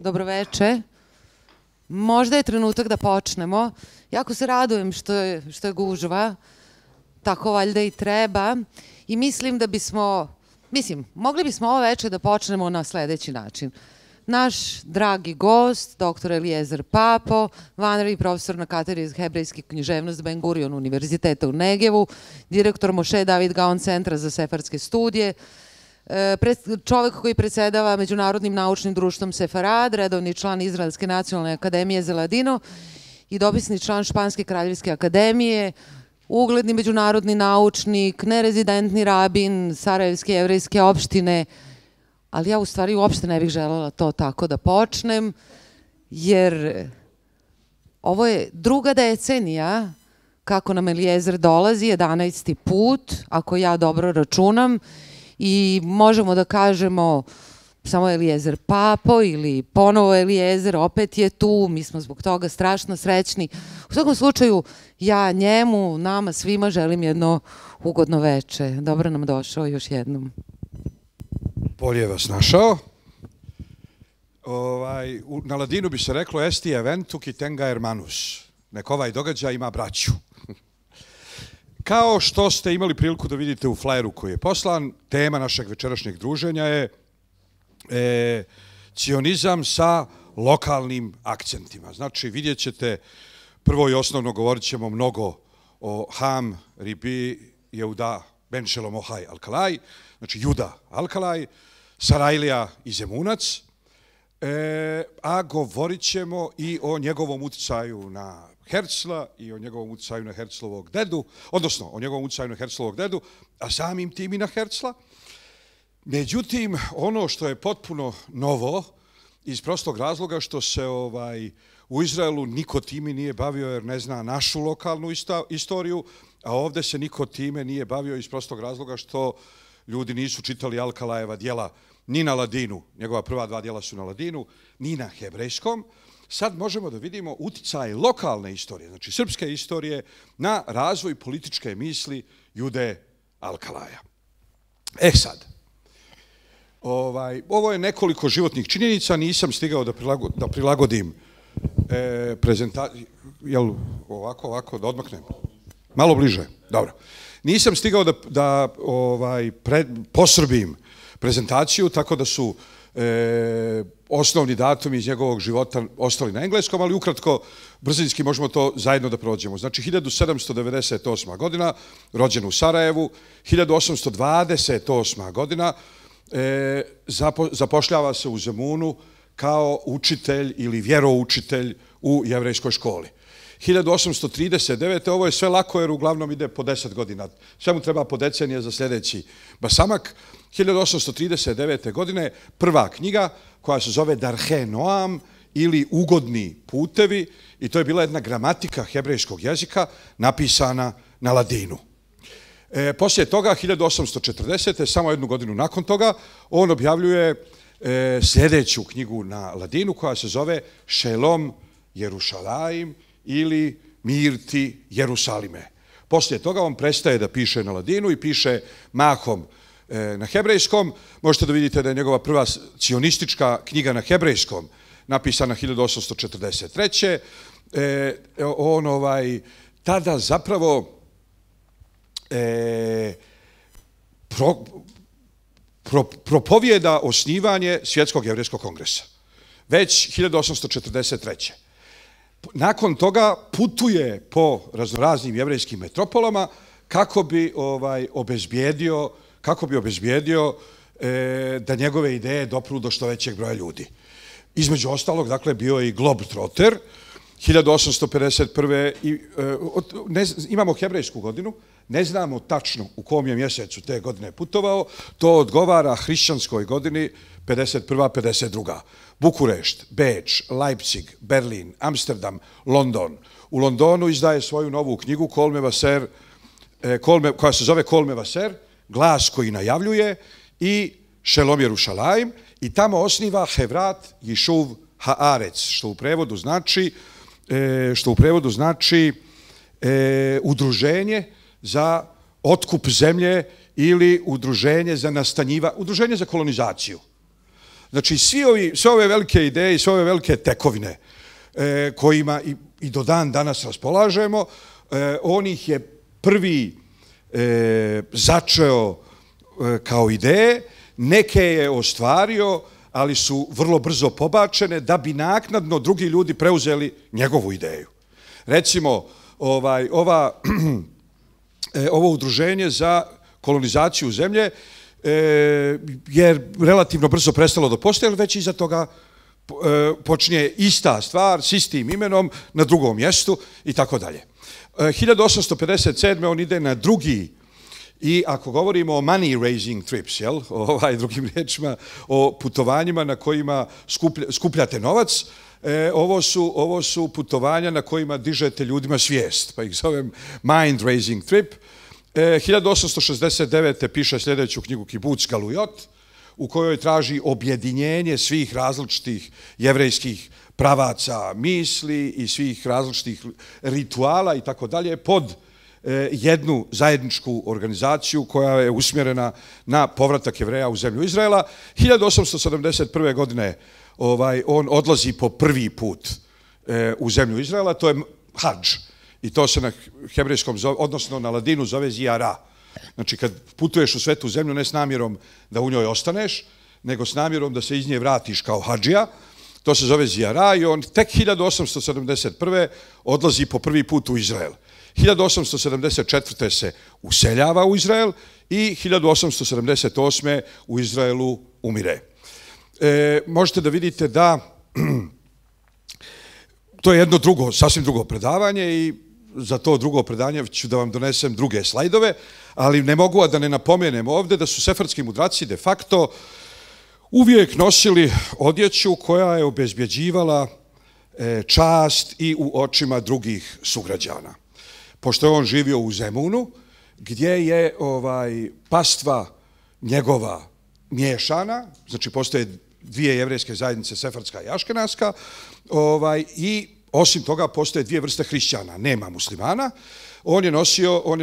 dobroveče. Možda je trenutak da počnemo. Jako se radujem što je gužva, tako valjda i treba. I mislim da mogli bismo ovo večer da počnemo na sledeći način. Naš dragi gost, dr. Eliezer Papo, vanredni profesor na katedri za hebrejski književnost Ben Gurion univerziteta u Negevu, direktor Moshe David Gaon centra za sefardske studije, čovek koji predsedava Međunarodnim naučnim društvom Sefarad, redovni član Izraelske nacionalne akademije za Ladino i dopisni član Španske kraljevske akademije, ugledni međunarodni naučnik, nerezidentni rabin Sarajevske jevrejske opštine, ali ja u stvari uopšte ne bih želela to tako da počnem, jer ovo je druga decenija kako nam Eliezer dolazi, 11. put, ako ja dobro računam, i možemo da kažemo samo Eliezer Papo ili ponovo Eliezer, opet je tu, mi smo zbog toga strašno srećni. U svakom slučaju, ja njemu, nama svima želim jedno ugodno veče. Dobro nam došao još jednom. Bolje vas našao. Na ladinu bi se reklo esti eventu ki tenga hermanus. Nek ovaj događaj ima braću. Kao što ste imali priliku da vidite u flajeru koji je poslan, tema našeg večerašnjeg druženja je cionizam sa lokalnim akcentima. Znači, vidjet ćete, prvo i osnovno govorit ćemo mnogo o Ham, Ribi, Jehuda, Ben Shelomohaj, Alkalaj, znači Juda Alkalaj, Sarajlija i Zemunac, a govorit ćemo i o njegovom utjecaju na Herzla i o njegovom utjecaju na Herzlovog dedu, odnosno o njegovom utjecaju na Herzlovog dedu, a samim tim i na Herzla. Međutim, ono što je potpuno novo, iz prostog razloga što se u Izraelu niko time nije bavio jer ne zna našu lokalnu istoriju, a ovdje se niko time nije bavio iz prostog razloga što ljudi nisu čitali Alkalajeva djela ni na ladinu, njegova prva dva djela su na ladinu, ni na hebrejskom. Sad možemo da vidimo uticaj lokalne istorije, znači srpske istorije, na razvoj političke misli Jude Alkalaja. Sad, ovo je nekoliko životnih činjenica, nisam stigao da prilagodim prezentaciju, jel ovako, da odmaknem? Malo bliže, dobro. Nisam stigao da posrbim prezentaciju, tako da su osnovni datumi iz njegovog života ostali na engleskom, ali ukratko, brzinski možemo to zajedno da prođemo. Znači, 1798. godina, rođen u Sarajevu, 1828. godina, zapošljava se u Zemunu kao učitelj ili vjeroučitelj u jevrejskoj školi. 1839. ovo je sve lako jer uglavnom ide po 10 godina. Sve mu treba po decenije za sljedeći basamak. 1839. godine prva knjiga koja se zove Darhe Noam ili Ugodni putevi i to je bila jedna gramatika hebrejskog jezika napisana na ladinu. Poslije toga, 1840. samo jednu godinu nakon toga, on objavljuje sljedeću knjigu na ladinu koja se zove Šelom Jerušalaim ili Mir ti Jerusalime. Poslije toga on prestaje da piše na ladinu i piše mahom na hebrejskom. Možete da vidite da je njegova prva cionistička knjiga na hebrejskom napisana 1843. On tada zapravo propovijeda osnivanje Svjetskog jevrejskog kongresa. Već 1843. Nakon toga putuje po raznoraznim jevrejskim metropolama kako bi obezbijedio da njegove ideje dopru do što većeg broja ljudi. Između ostalog, dakle, bio je i Globetrotter, 1851. Imamo hebrejsku godinu, ne znamo tačno u kom je mjesecu te godine putovao, to odgovara hrišćanskoj godini 51. 52. Bukurešt, Beč, Leipzig, Berlin, Amsterdam, London. U Londonu izdaje svoju novu knjigu koja se zove Kol Mevaser, Glas koji najavljuje, i Šelom Jerušalaim, i tamo osniva Hevrat Jišuv Haaretz, što u prevodu znači udruženje za otkup zemlje ili udruženje za kolonizaciju. Znači, sve ove velike ideje i sve ove velike tekovine kojima i do dan danas raspolažemo, on ih je prvi začeo kao ideje, neke je ostvario, ali su vrlo brzo pobačene da bi naknadno drugi ljudi preuzeli njegovu ideju. Recimo, ovo udruženje za kolonizaciju zemlje je relativno brzo prestalo da postoji, ali već iza toga počinje ista stvar s istim imenom na drugom mjestu i tako dalje. 1857. on ide na drugi, i ako govorimo o money raising trips, drugim riječima, o putovanjima na kojima skupljate novac, ovo su putovanja na kojima dižete ljudima svijest, pa ih zovem mind raising trip. 1869. piše sljedeću knjigu Kibuc Galujot, u kojoj traži objedinjenje svih različitih jevrejskih pravaca misli i svih različitih rituala i tako dalje pod jednu zajedničku organizaciju koja je usmjerena na povratak Jevreja u zemlju Izraela. 1871. godine on odlazi po prvi put u zemlju Izraela, to je hadž. I to se na hebrejskom, odnosno na ladinu zove ziyara. Znači, kad putuješ u svetu zemlju ne s namjerom da u njoj ostaneš, nego s namjerom da se iz nje vratiš kao hadžija, to se zove ziyara i on tek 1871. odlazi po prvi put u Izrael. 1874. se useljava u Izrael i 1878. u Izraelu umire. Možete da vidite da to je jedno drugo, sasvim drugo predavanje i za to drugo predanje ću da vam donesem druge slajdove, ali ne mogu da ne napomenem ovdje da su sefardski mudraci de facto uvijek nosili odjeću koja je obezbjeđivala čast i u očima drugih sugrađana. Pošto je on živio u Zemunu, gdje je pastva njegova miješana, znači postoje dvije jevrejske zajednice, sefardska i aškenaska, i osim toga postoje dvije vrste hrišćana, nema muslimana. On je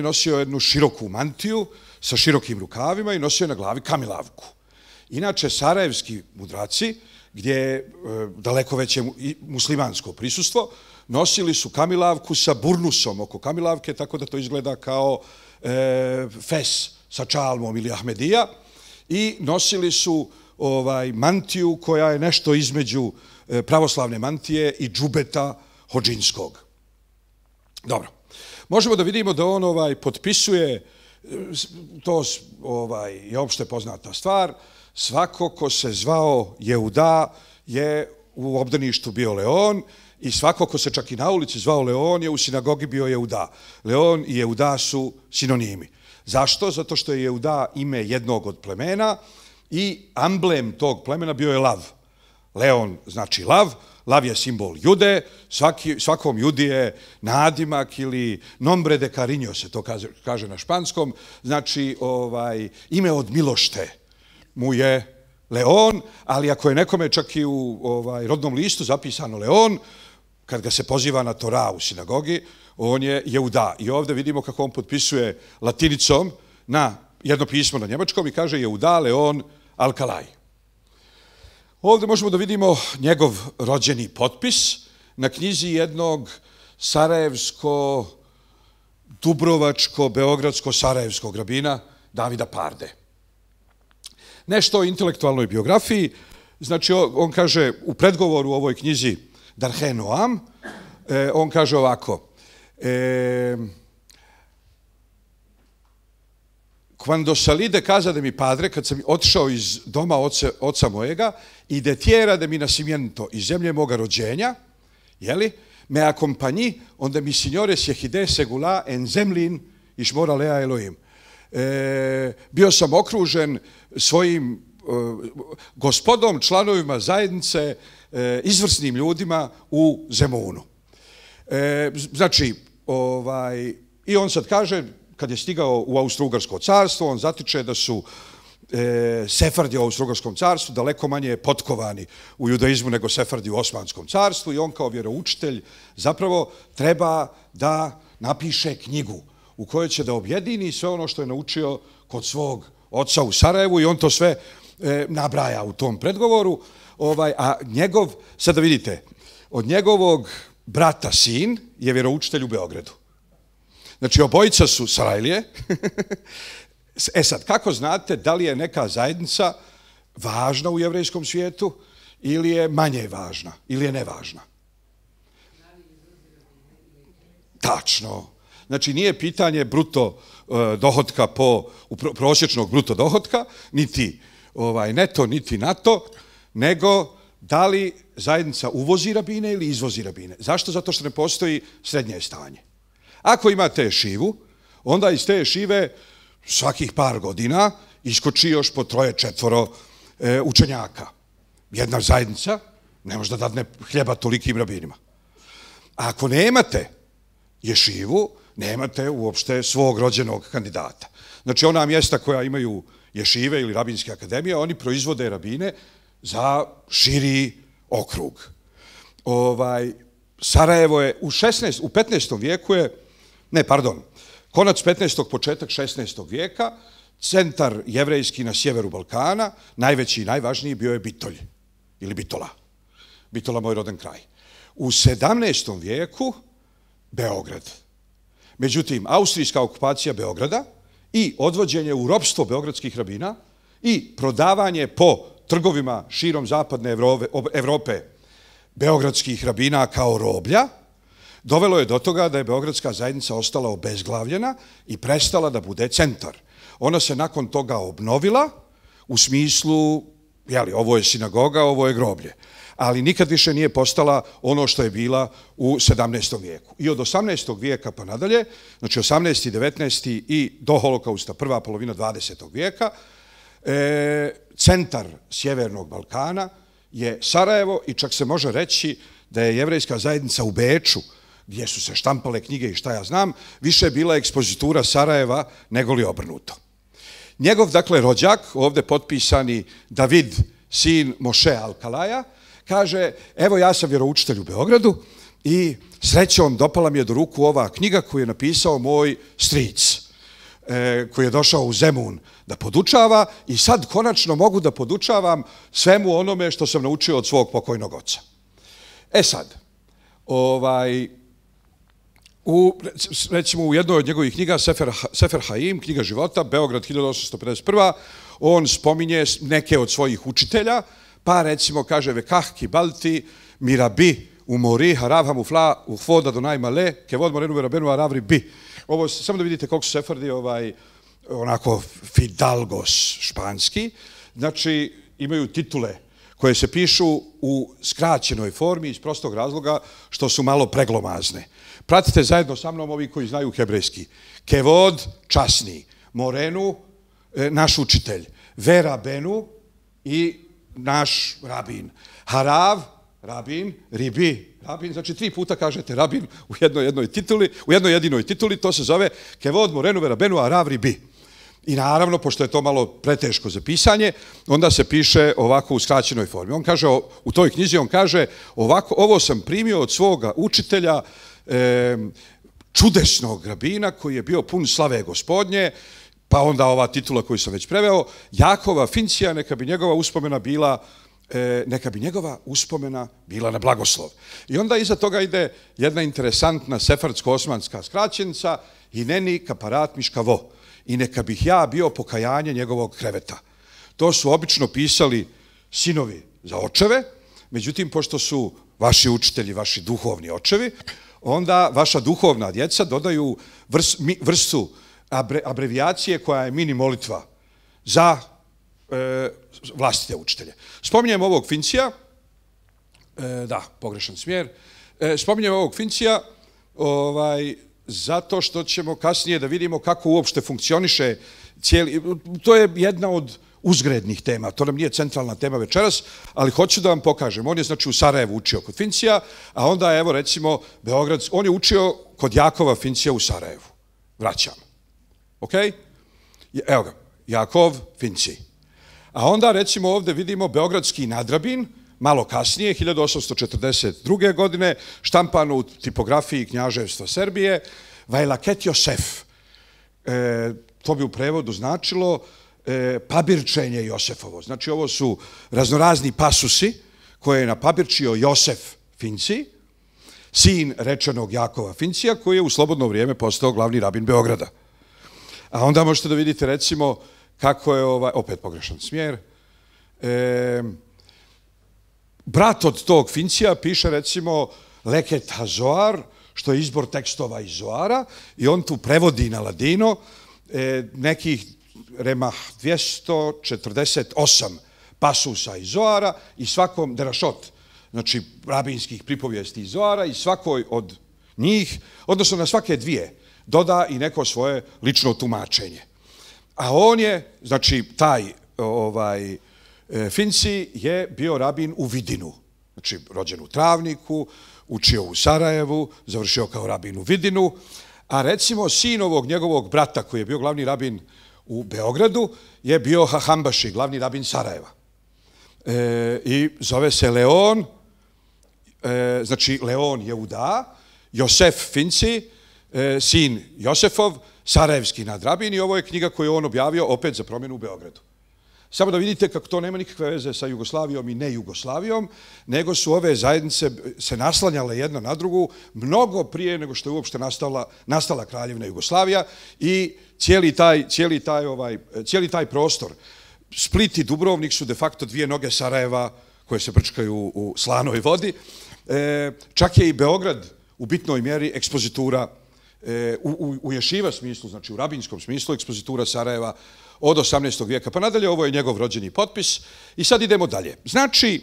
nosio jednu široku mantiju sa širokim rukavima i nosio na glavi kamilavku. Inače, sarajevski mudraci, gdje je daleko veće muslimansko prisustvo, nosili su kamilavku sa burnusom oko kamilavke, tako da to izgleda kao fes sa čalmom ili ahmedija, i nosili su mantiju koja je nešto između pravoslavne mantije i džubeta hodžinskog. Dobro. Možemo da vidimo da on potpisuje, to je opšte poznata stvar, svako ko se zvao Jehuda je u obdaništu bio Leon i svako ko se čak i na ulici zvao Leon je u sinagogi bio Jehuda. Leon i Jehuda su sinonimi. Zašto? Zato što je Jehuda ime jednog od plemena i amblem tog plemena bio je lav. Leon znači lav, lav je simbol Jude, svakom Judi je nadimak ili nombre de cariño se to kaže na španskom, znači ime od milošte mu je Leon, ali ako je nekome čak i u rodnom listu zapisano Leon, kad ga se poziva na Tora u sinagogi, on je Jehuda. I ovdje vidimo kako on potpisuje latinicom na jedno pismo na njemačkom i kaže Jehuda Leon Alkalaj. Ovdje možemo da vidimo njegov rođeni potpis na knjizi jednog sarajevsko-dubrovačko-beogradsko-sarajevskog rabina Davida Parde. Nešto o intelektualnoj biografiji, znači on kaže u predgovoru u ovoj knjizi Darhe Noam, on kaže ovako: Quando salì de casa de mi padre, kad sam otišao iz doma oca mojega, i de tierra de mi nacimiento, iz zemlje moga rođenja, me accompagni, onda mi signore sjehide segula en zemlin išmora lea Elohim. Bio sam okružen svojim gospodom, članovima zajednice, izvrsnim ljudima u Zemunu. Znači, i on sad kaže, kad je stigao u Austro-Ugarsko carstvo, on zatiče da su Sefardi u Austro-Ugarskom carstvu daleko manje potkovani u judaizmu nego Sefardi u Osmanskom carstvu i on kao vjeroučitelj zapravo treba da napiše knjigu u kojoj će da objedini sve ono što je naučio kod svog oca u Sarajevu i on to sve nabraja u tom predgovoru, a njegov, sada vidite, od njegovog brata sin je vjeroučitelj u Beogradu. Znači, obojica su Sarajlije. E sad, kako znate da li je neka zajednica važna u jevrejskom svijetu ili je manje važna ili je nevažna? Tačno. Znači, nije pitanje bruto dohotka prosječnog bruto dohotka, niti neto, niti nato, nego da li zajednica uvozi rabine ili izvozi rabine. Zašto? Zato što ne postoji srednje stanje. Ako imate ješivu, onda iz te ješive svakih par godina iskoči još po 3-4 učenjaka. Jedna zajednica ne može da dadne hljeba tolikim rabinima. A ako nemate ješivu, nemate uopšte svog rođenog kandidata. Znači, ona mjesta koja imaju ješive ili rabinske akademije, oni proizvode rabine za širi okrug. Sarajevo je u 15. vijeku konac 15. početak 16. vijeka, centar jevrejski na sjeveru Balkana, najveći i najvažniji bio je Bitolj ili Bitola. Bitola, moj roden kraj. U 17. vijeku Beograd. Međutim, austrijska okupacija Beograda i odvođenje u ropstvo beogradskih rabina i prodavanje po trgovima širom zapadne Evrope beogradskih rabina kao roblja, dovelo je do toga da je beogradska zajednica ostala obezglavljena i prestala da bude centar. Ona se nakon toga obnovila u smislu, ovo je sinagoga, ovo je groblje, ali nikad više nije postala ono što je bila u 17. vijeku. I od 18. vijeka pa nadalje, znači 18. 19. i do holokausta, prva polovina 20. vijeka, centar Sjevernog Balkana je Sarajevo i čak se može reći da je jevrejska zajednica u Beču, gdje su se štampale knjige i šta ja znam, više je bila ekspozitura Sarajeva nego li obrnuto. Njegov, dakle, rođak, ovdje potpisani David, sin Moše Alkalaja, kaže, evo ja sam vjeroučitelj u Beogradu i srećom dopala mi je do ruku ova knjiga koju je napisao moj stric, koji je došao u Zemun da podučava i sad konačno mogu da podučavam svemu onome što sam naučio od svog pokojnog oca. E sad, recimo u jednoj od njegovih knjiga, Sefer Haim, knjiga života, Beograd 1851, on spominje neke od svojih učitelja, pa recimo kaže Vekah kibalti mirabi umori harav hamufla uhvoda donaj male kevod morenu verabenu aravri bi. Ovo samo da vidite koliko su sefardi onako fidalgos španski, znači imaju titule koje se pišu u skraćenoj formi iz prostog razloga što su malo preglomazne. Pratite zajedno sa mnom ovi koji znaju hebrejski. Kevod, časni, Morenu, naš učitelj, Verabenu i naš rabin. Harav, rabin, ribi, rabin, znači 3 puta kažete rabin u jednoj jedinoj tituli, to se zove Kevod, Morenu, Verabenu, Harav, ribi. I naravno, pošto je to malo preteško za pisanje, onda se piše ovako u skraćenoj formi. On kaže, u toj knjizi on kaže ovako, ovo sam primio od svoga učitelja, čudesnog rabina koji je bio pun slave Gospodnje, pa onda ova titula koju sam već preveo, Jakova Fincija, neka bi njegova uspomena bila na blagoslov. I onda iza toga ide jedna interesantna sefardsko-osmanska skraćenica Hineni kaparat miškavo. I neka bih ja bio pokajanje njegovog kreveta. To su obično pisali sinovi za očeve, međutim, pošto su vaši učitelji, vaši duhovni očevi, onda vaša duhovna djeca dodaju vrstu abrevijacije koja je mini molitva za vlastite učitelje. Spominjem ovog Fincija, da, pogrešan smjer, spominjem ovog Fincija, zato što ćemo kasnije da vidimo kako uopšte funkcioniše cijeli, to je jedna od uzgrednih tema, to nam nije centralna tema večeras, ali hoću da vam pokažem. On je znači u Sarajevu učio kod Fincija, a onda evo recimo Beograd, on je učio kod Jakova Fincija u Sarajevu. Vraćam. Ok? Evo ga, Jakov Finci. A onda recimo ovdje vidimo beogradski nadrabin, malo kasnije, 1842. godine, štampano u tipografiji Knjaževstva Srbije, Vajlaket Josef. To bi u prevodu značilo pabirčenje Josefovo. Znači, ovo su raznorazni pasusi koje je napabirčio Josef Finci, sin rečenog Jakova Fincija, koji je u slobodno vrijeme postao glavni rabin Beograda. A onda možete da vidite, recimo, kako je, opet pogrešan smjer, brat od tog Fincija piše, recimo, Leket HaZoar, što je izbor tekstova iz Zoara, i on tu prevodi na ladino nekih remah 248 pasusa iz Zoara i svakom derašot, znači rabinskih pripovijesti iz Zoara, i svakoj od njih, odnosno na svake dvije, doda i neko svoje lično tumačenje. A on je, znači taj Finci je bio rabin u Vidinu, znači rođen u Travniku, učio u Sarajevu, završio kao rabin u Vidinu, a recimo sin ovog njegovog brata koji je bio glavni rabin u Beogradu je bio Hahambaši, glavni rabin Sarajeva. I zove se Leon, znači Leon Jehuda, Josef Finci, sin Josefov, sarajevski nadrabin, i ovo je knjiga koju on objavio opet za promjenu u Beogradu. Samo da vidite kako to nema nikakve veze sa Jugoslavijom i ne Jugoslavijom, nego su ove zajednice se naslanjale jedna na drugu mnogo prije nego što je uopšte nastala Kraljevina Jugoslavija, i cijeli taj prostor. Split i Dubrovnik su de facto dvije noge Sarajeva koje se brčkaju u slanoj vodi. Čak je i Beograd u bitnoj mjeri ekspozitura u ješiva smislu, znači u rabinskom smislu, ekspozitura Sarajeva od 18. vijeka pa nadalje. Ovo je njegov rođeni potpis. I sad idemo dalje. Znači,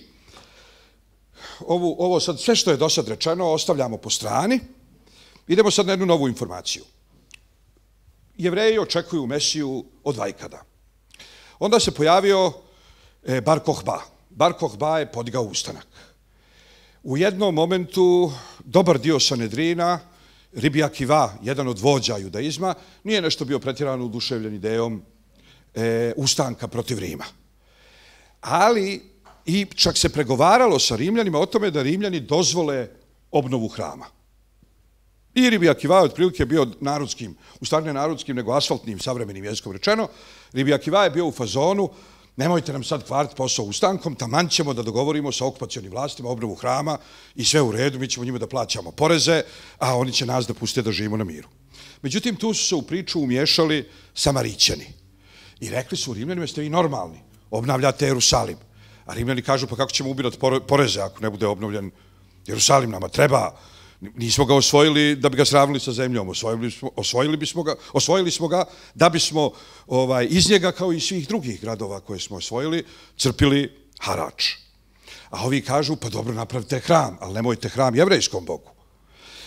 ovo sad sve što je do sad rečeno ostavljamo po strani. Idemo sad na jednu novu informaciju. Jevreji očekuju Mesiju od vajkada. Onda se pojavio Bar Kokhba. Bar Kokhba je podigao ustanak. U jednom momentu dobar dio Sanedrina, Ribi Akiva, jedan od vođa judaizma, nije nešto bio pretjerano oduševljen idejom ustanka protiv Rima. Ali i čak se pregovaralo sa Rimljanima o tome da Rimljani dozvole obnovu hrama. I Ribi Akiva je otprilike bio narodskim, u stvari ne narodskim, nego asfaltnim, savremenim jezikom rečeno. Ribi Akiva je bio u fazonu: nemojte nam sad kvariti posao ustankom, taman ćemo da dogovorimo sa okupacionim vlastima obnovu hrama i sve u redu, mi ćemo njima da plaćamo poreze, a oni će nas da puste da živimo na miru. Međutim, tu su se u priču umiješali Samarićani i rekli su Rimljanima: ste vi normalni, obnavljate Jerusalim. A Rimljani kažu: pa kako ćemo ubirati poreze ako ne bude obnovljen Jerusalim, nama treba. Nismo ga osvojili da bi ga sravnili sa zemljom, osvojili smo ga da bismo iz njega, kao i svih drugih gradova koje smo osvojili, crpili harač. A ovi kažu: pa dobro, napravite hram, ali nemojte hram jevrejskom bogu.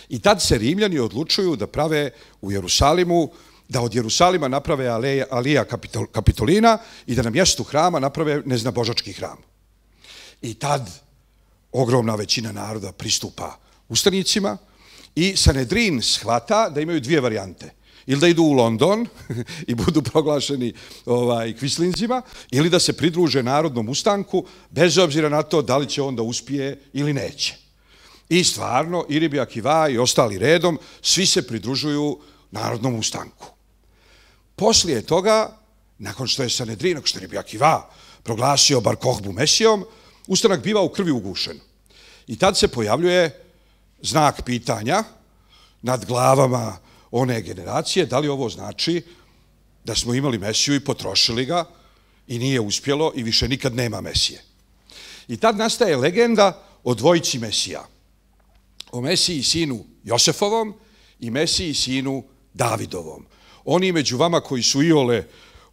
I tad se Rimljani odlučuju da prave u Jerusalimu, da od Jerusalima naprave Alija Kapitolina i da na mjestu hrama naprave neznabožački hram. I tad ogromna većina naroda pristupa ustanicima i Sanedrin shvata da imaju dvije varijante. Ili da idu u London i budu proglašeni kvislinzima, ili da se pridruže narodnom ustanku, bez obzira na to da li će on da uspije ili neće. I stvarno, i Ribi Akiva i ostali redom, svi se pridružuju narodnom ustanku. Poslije toga, nakon što je Sanedrin, nakon što je Ribi Akiva proglasio Bar Kokhbu Mesijom, ustanak biva u krvi ugušen. I tad se pojavljuje znak pitanja nad glavama one generacije: da li ovo znači da smo imali Mesiju i potrošili ga i nije uspjelo i više nikad nema Mesije. I tad nastaje legenda o dvojici Mesija. O Mesiji sinu Josefovom i Mesiji sinu Davidovom. Oni među vama koji su iole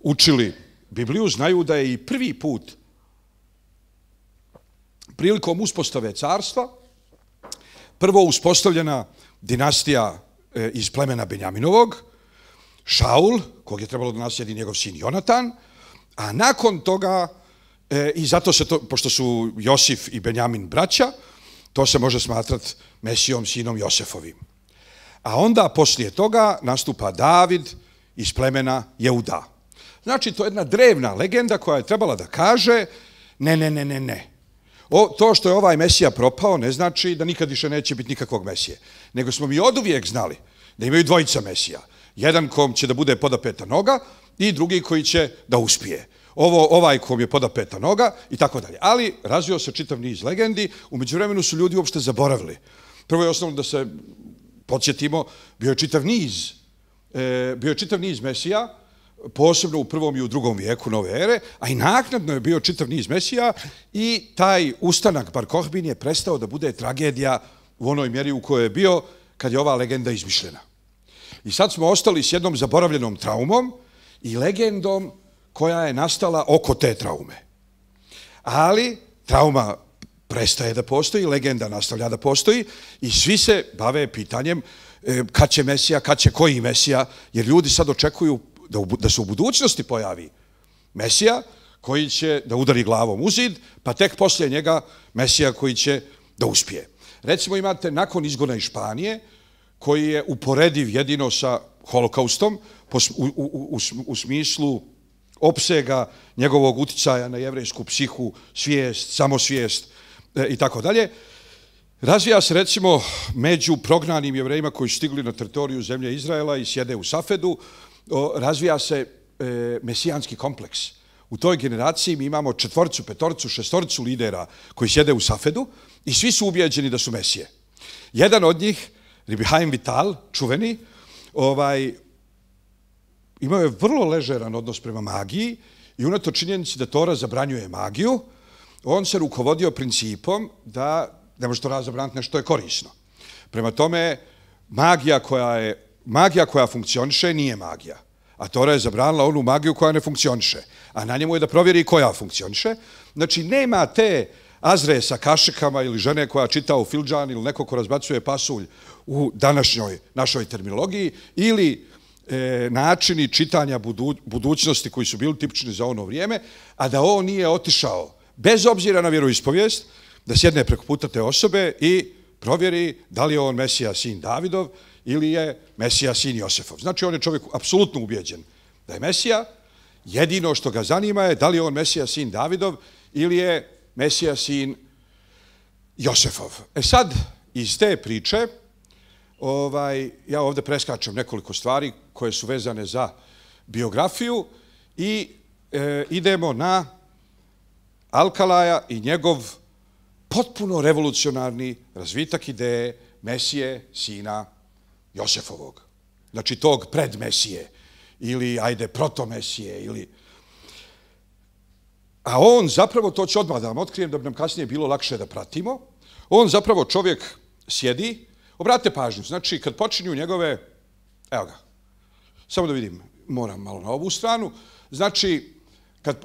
učili Bibliju znaju da je i prvi put prilikom uspostave carstva prvo uspostavljena dinastija iz plemena Benjaminovog, Šaul, kog je trebalo da naslijedi njegov sin Jonatan, a nakon toga, i zato se to, pošto su Josif i Benjamin braća, to se može smatrati Mesijom, sinom Josefovim. A onda poslije toga nastupa David iz plemena Jehuda. Znači, to je jedna drevna legenda koja je trebala da kaže: ne. To što je ovaj Mesija propao ne znači da nikad više neće biti nikakvog Mesije. Nego smo mi oduvijek znali da imaju dvojica Mesija. Jedan kom će da bude podapeta noga i drugi koji će da uspije. Ovaj kom je poda peta noga i tako dalje. Ali razvio se čitav niz legendi, umeđu vremenu su ljudi uopšte zaboravili. Prvo je osnovno da se podsjetimo, bio je čitav niz mesija, posebno u prvom i u drugom vijeku nove ere, a i naknadno je bio čitav niz mesija i taj ustanak Bar Kohbin je prestao da bude tragedija u onoj mjeri u kojoj je bio kad je ova legenda izmišljena. I sad smo ostali s jednom zaboravljenom traumom i legendom koja je nastala oko te traume. Ali trauma prestaje da postoji, legenda nastavlja da postoji i svi se bave pitanjem kad će Mesija, kad će koji Mesija, jer ljudi sad očekuju da se u budućnosti pojavi Mesija koji će da udari glavom u zid, pa tek poslije njega Mesija koji će da uspije. Recimo imate nakon izgona iz Španije, koji je uporediv jedino sa holokaustom u smislu opsega njegovog uticaja na jevrejsku psihu, svijest, samosvijest i tako dalje. Razvija se recimo među prognanim jevrejima koji su stigli na teritoriju zemlje Izraela i sjede u Safedu, razvija se mesijanski kompleks. U toj generaciji mi imamo 4, 5, 6 lidera koji sjede u Safedu i svi su ubijeđeni da su Mesije. Jedan od njih, Rabbi Haim Vital, čuveni, imao je vrlo ležeran odnos prema magiji i unatoč činjenici da Tora zabranjuje magiju, on se rukovodio principom da ne može Tora zabraniti nešto je korisno. Prema tome, magija koja funkcioniše nije magija. A Tora je zabranila onu magiju koja ne funkcioniše. A na njemu je da provjeri koja funkcioniše. Znači, nema te Azre sa kašikama ili žene koja čita u filđan ili neko ko razbacuje pasulj u današnjoj našoj terminologiji ili načini čitanja budućnosti koji su bili tipični za ono vrijeme, a da on nije otišao, bez obzira na vjeroispovijest, da sjedne preko puta te osobe i provjeri da li je on Mesija sin Davidov ili je Mesija sin Josefov. Znači, on je čovjek apsolutno ubijeđen da je Mesija, jedino što ga zanima je da li je on Mesija sin Davidov ili je Mesija sin Josefov. Sad, iz te priče, ja ovdje preskačem nekoliko stvari koje su vezane za biografiju i idemo na Alkalaja i njegov potpuno revolucionarni razvitak ideje Mesije sina Josefovog. Znači tog predmesije ili protomesije ili... A on zapravo, to ću odmah da vam otkrijem da bi nam kasnije bilo lakše da pratimo, on zapravo čovjek sjedi, obratite pažnju, znači kad počinju njegove, evo ga, samo da vidim, moram malo na ovu stranu, znači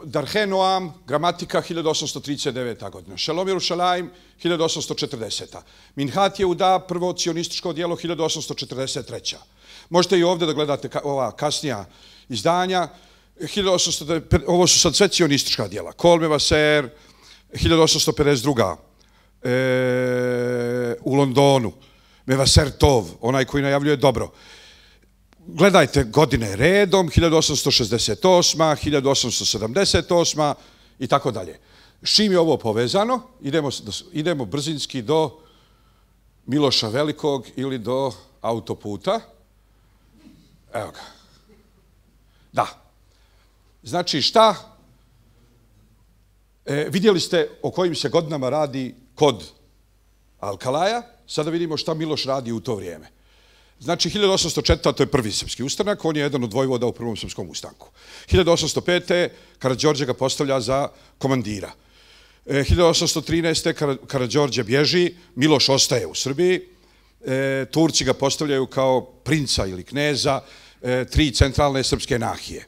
Darhe Noam, gramatika 1839. godina, Šalom Jerušalaim 1840. Minhat Jehuda, prvo cionističko djelo 1843. Možete i ovdje da gledate ova kasnija izdanja, ovo su sad sve cionistička djela. Kol Mevaser, 1852. U Londonu. Mevaser Tov, onaj koji najavljuje dobro. Gledajte godine redom, 1868. 1878. i tako dalje. S čim je ovo povezano? Idemo brzinski do Miloša Velikog ili do autoputa. Evo ga. Da. Znači šta? Vidjeli ste o kojim se godinama radi kod Alkalaja, sada vidimo šta Miloš radi u to vrijeme. Znači 1804. to je prvi srpski ustanak, on je jedan od vojvoda u prvom srpskom ustanku. 1805. Karađorđe ga postavlja za komandira. 1813. Karađorđe bježi, Miloš ostaje u Srbiji, Turci ga postavljaju kao princa ili kneza 3 centralne srpske nahije.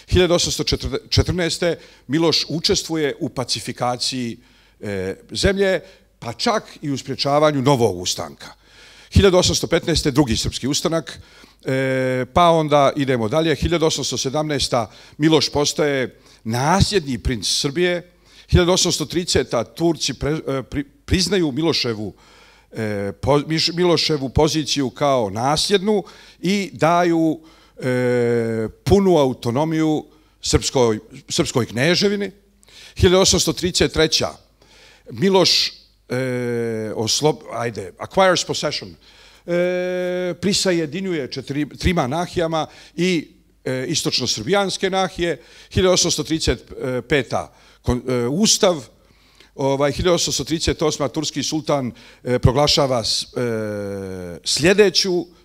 1814. Miloš učestvuje u pacifikaciji zemlje, pa čak i u sprječavanju novog ustanka. 1815. drugi srpski ustanak, pa onda idemo dalje. 1817. Miloš postaje nasljedni princ Srbije. 1830. Turci priznaju Miloševu poziciju kao nasljednu i daju punu autonomiju srpskoj kneževini. 1833. Miloš acquires possession, prisajedinjuje 3 nahijama i istočno-srbijanske nahije, 1835. Ustav, 1838. turski sultan proglašava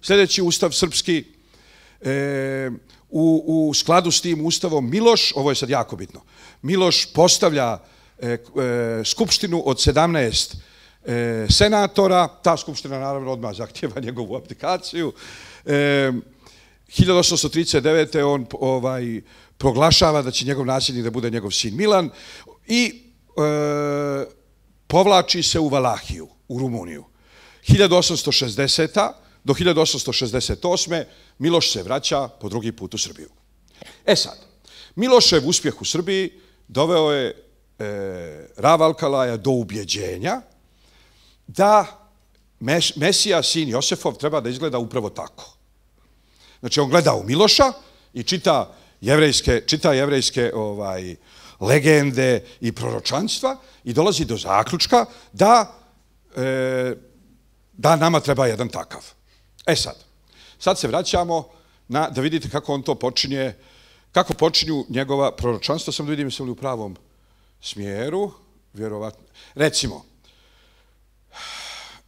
sljedeći ustav srpski. U skladu s tim ustavom Miloš, ovo je sad jako bitno, Miloš postavlja skupštinu od 17 senatora, ta skupština naravno odmah zahtjeva njegovu abdikaciju. 1839. on proglašava da će njegov nasljednik da bude njegov sin Milan i povlači se u Valahiju, u Rumuniju. 1860. do 1868. Miloš se vraća po drugi put u Srbiju. E sad, Milošev uspjeh u Srbiji doveo je Rava Alkalaja do ubjeđenja da Mesija, sin Josefov, treba da izgleda upravo tako. Znači, on gleda u Miloša i čita jevrejske legende i proročanstva i dolazi do zaključka da nama treba jedan takav. E sad se vraćamo da vidite kako on to počinje, kako počinju njegova proročanstva, samo da vidim jesam li u pravom smjeru, vjerovatno. Recimo,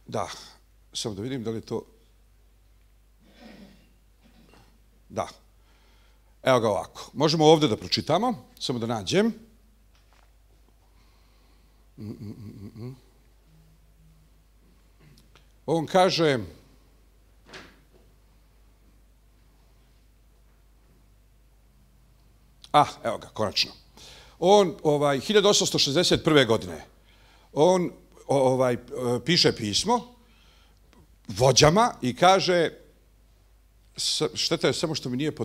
da, samo da vidim da li je to... Da. Evo ga ovako. Možemo ovdje da pročitamo, samo da nađem. On kaže... Evo ga, konačno. On, 1861. godine, on piše pismo vođama i kaže, šteta je samo što mi nije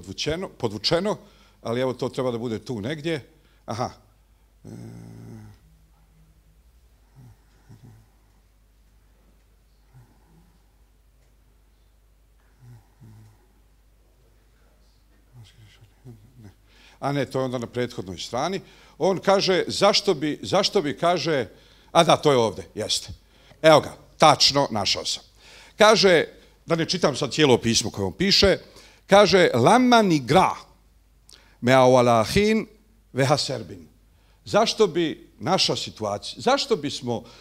podvučeno, ali evo to treba da bude tu negdje. Aha. A ne, to je onda na prethodnoj strani. On kaže, zašto bi, kaže, a da, to je ovdje, jeste. Evo ga, tačno, našao sam. Kaže, da ne čitam sad cijelo pismo koje on piše, kaže, lamma nigra me awalahin veha serbin. Zašto bi naša situacija,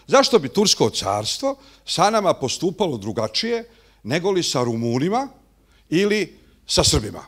zašto bi Tursko carstvo sa nama postupalo drugačije nego li sa Rumunima ili sa Srbima?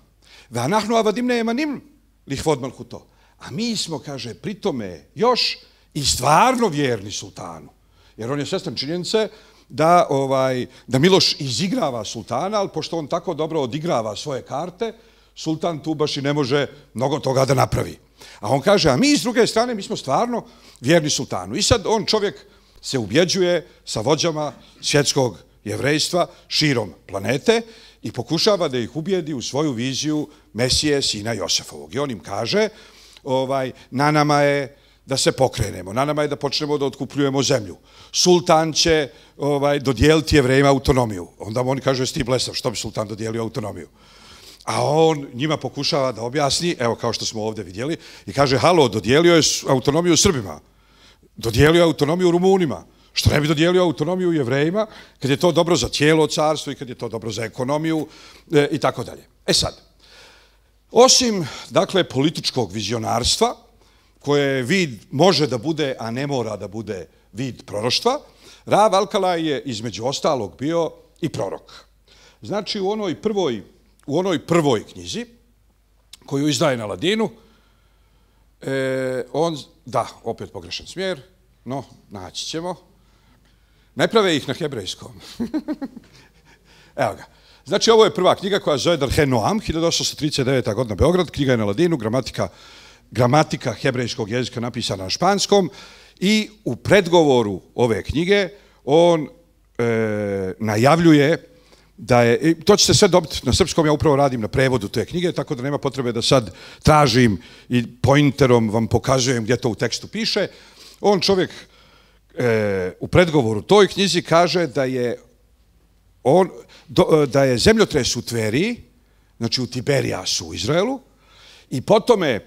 Ve nahnu avadim ne emanim lihvod malhuto. A mi smo, kaže, pritome još i stvarno vjerni sultanu. Jer on je svjestan činjenice da Miloš izigrava sultana, ali pošto on tako dobro odigrava svoje karte, sultan tu baš i ne može mnogo toga da napravi. A on kaže, a mi s druge strane, mi smo stvarno vjerni sultanu. I sad on čovjek se ubjeđuje sa vođama svjetskog jevrejstva širom planete i pokušava da ih ubijedi u svoju viziju Mesije, sina Josefovog. I on im kaže, na nama je da se pokrenemo, na nama je da počnemo da otkupljujemo zemlju. Sultan će dodijeliti Jevrejima autonomiju. Onda oni kažu, jesi ti blesav, što bi sultan dodijelio autonomiju? A on njima pokušava da objasni, evo kao što smo ovdje vidjeli, i kaže, halo, dodijelio je autonomiju Srbima, dodijelio je autonomiju Rumunima, što ne bi dodijelio autonomiju Jevrejima, kad je to dobro za cijelo carstvo i kad je to dobro za ekonomiju i tako dalje. E sad, osim, dakle, političkog vizionarstva, koje vid može da bude, a ne mora da bude vid proroštva, Rav Alkalaj je između ostalog bio i prorok. Znači, u onoj prvoj knjizi, koju izdaje na ladinu, da, opet pogrešan smjer, no, naći ćemo. Ne prave ih na hebrejskom. Evo ga. Znači, ovo je prva knjiga koja zove Darhe Noam, 1839. godina Beograd, knjiga je na ladinu, gramatika hebrejskog jezika napisana na španskom i u predgovoru ove knjige on najavljuje da je, to ćete sve dobiti na srpskom, ja upravo radim na prevodu te knjige, tako da nema potrebe da sad tražim i pointerom vam pokazujem gdje to u tekstu piše. On čovjek u predgovoru toj knjizi kaže da je zemljotres u Tveriji, znači u Tiberijasu u Izraelu, i potome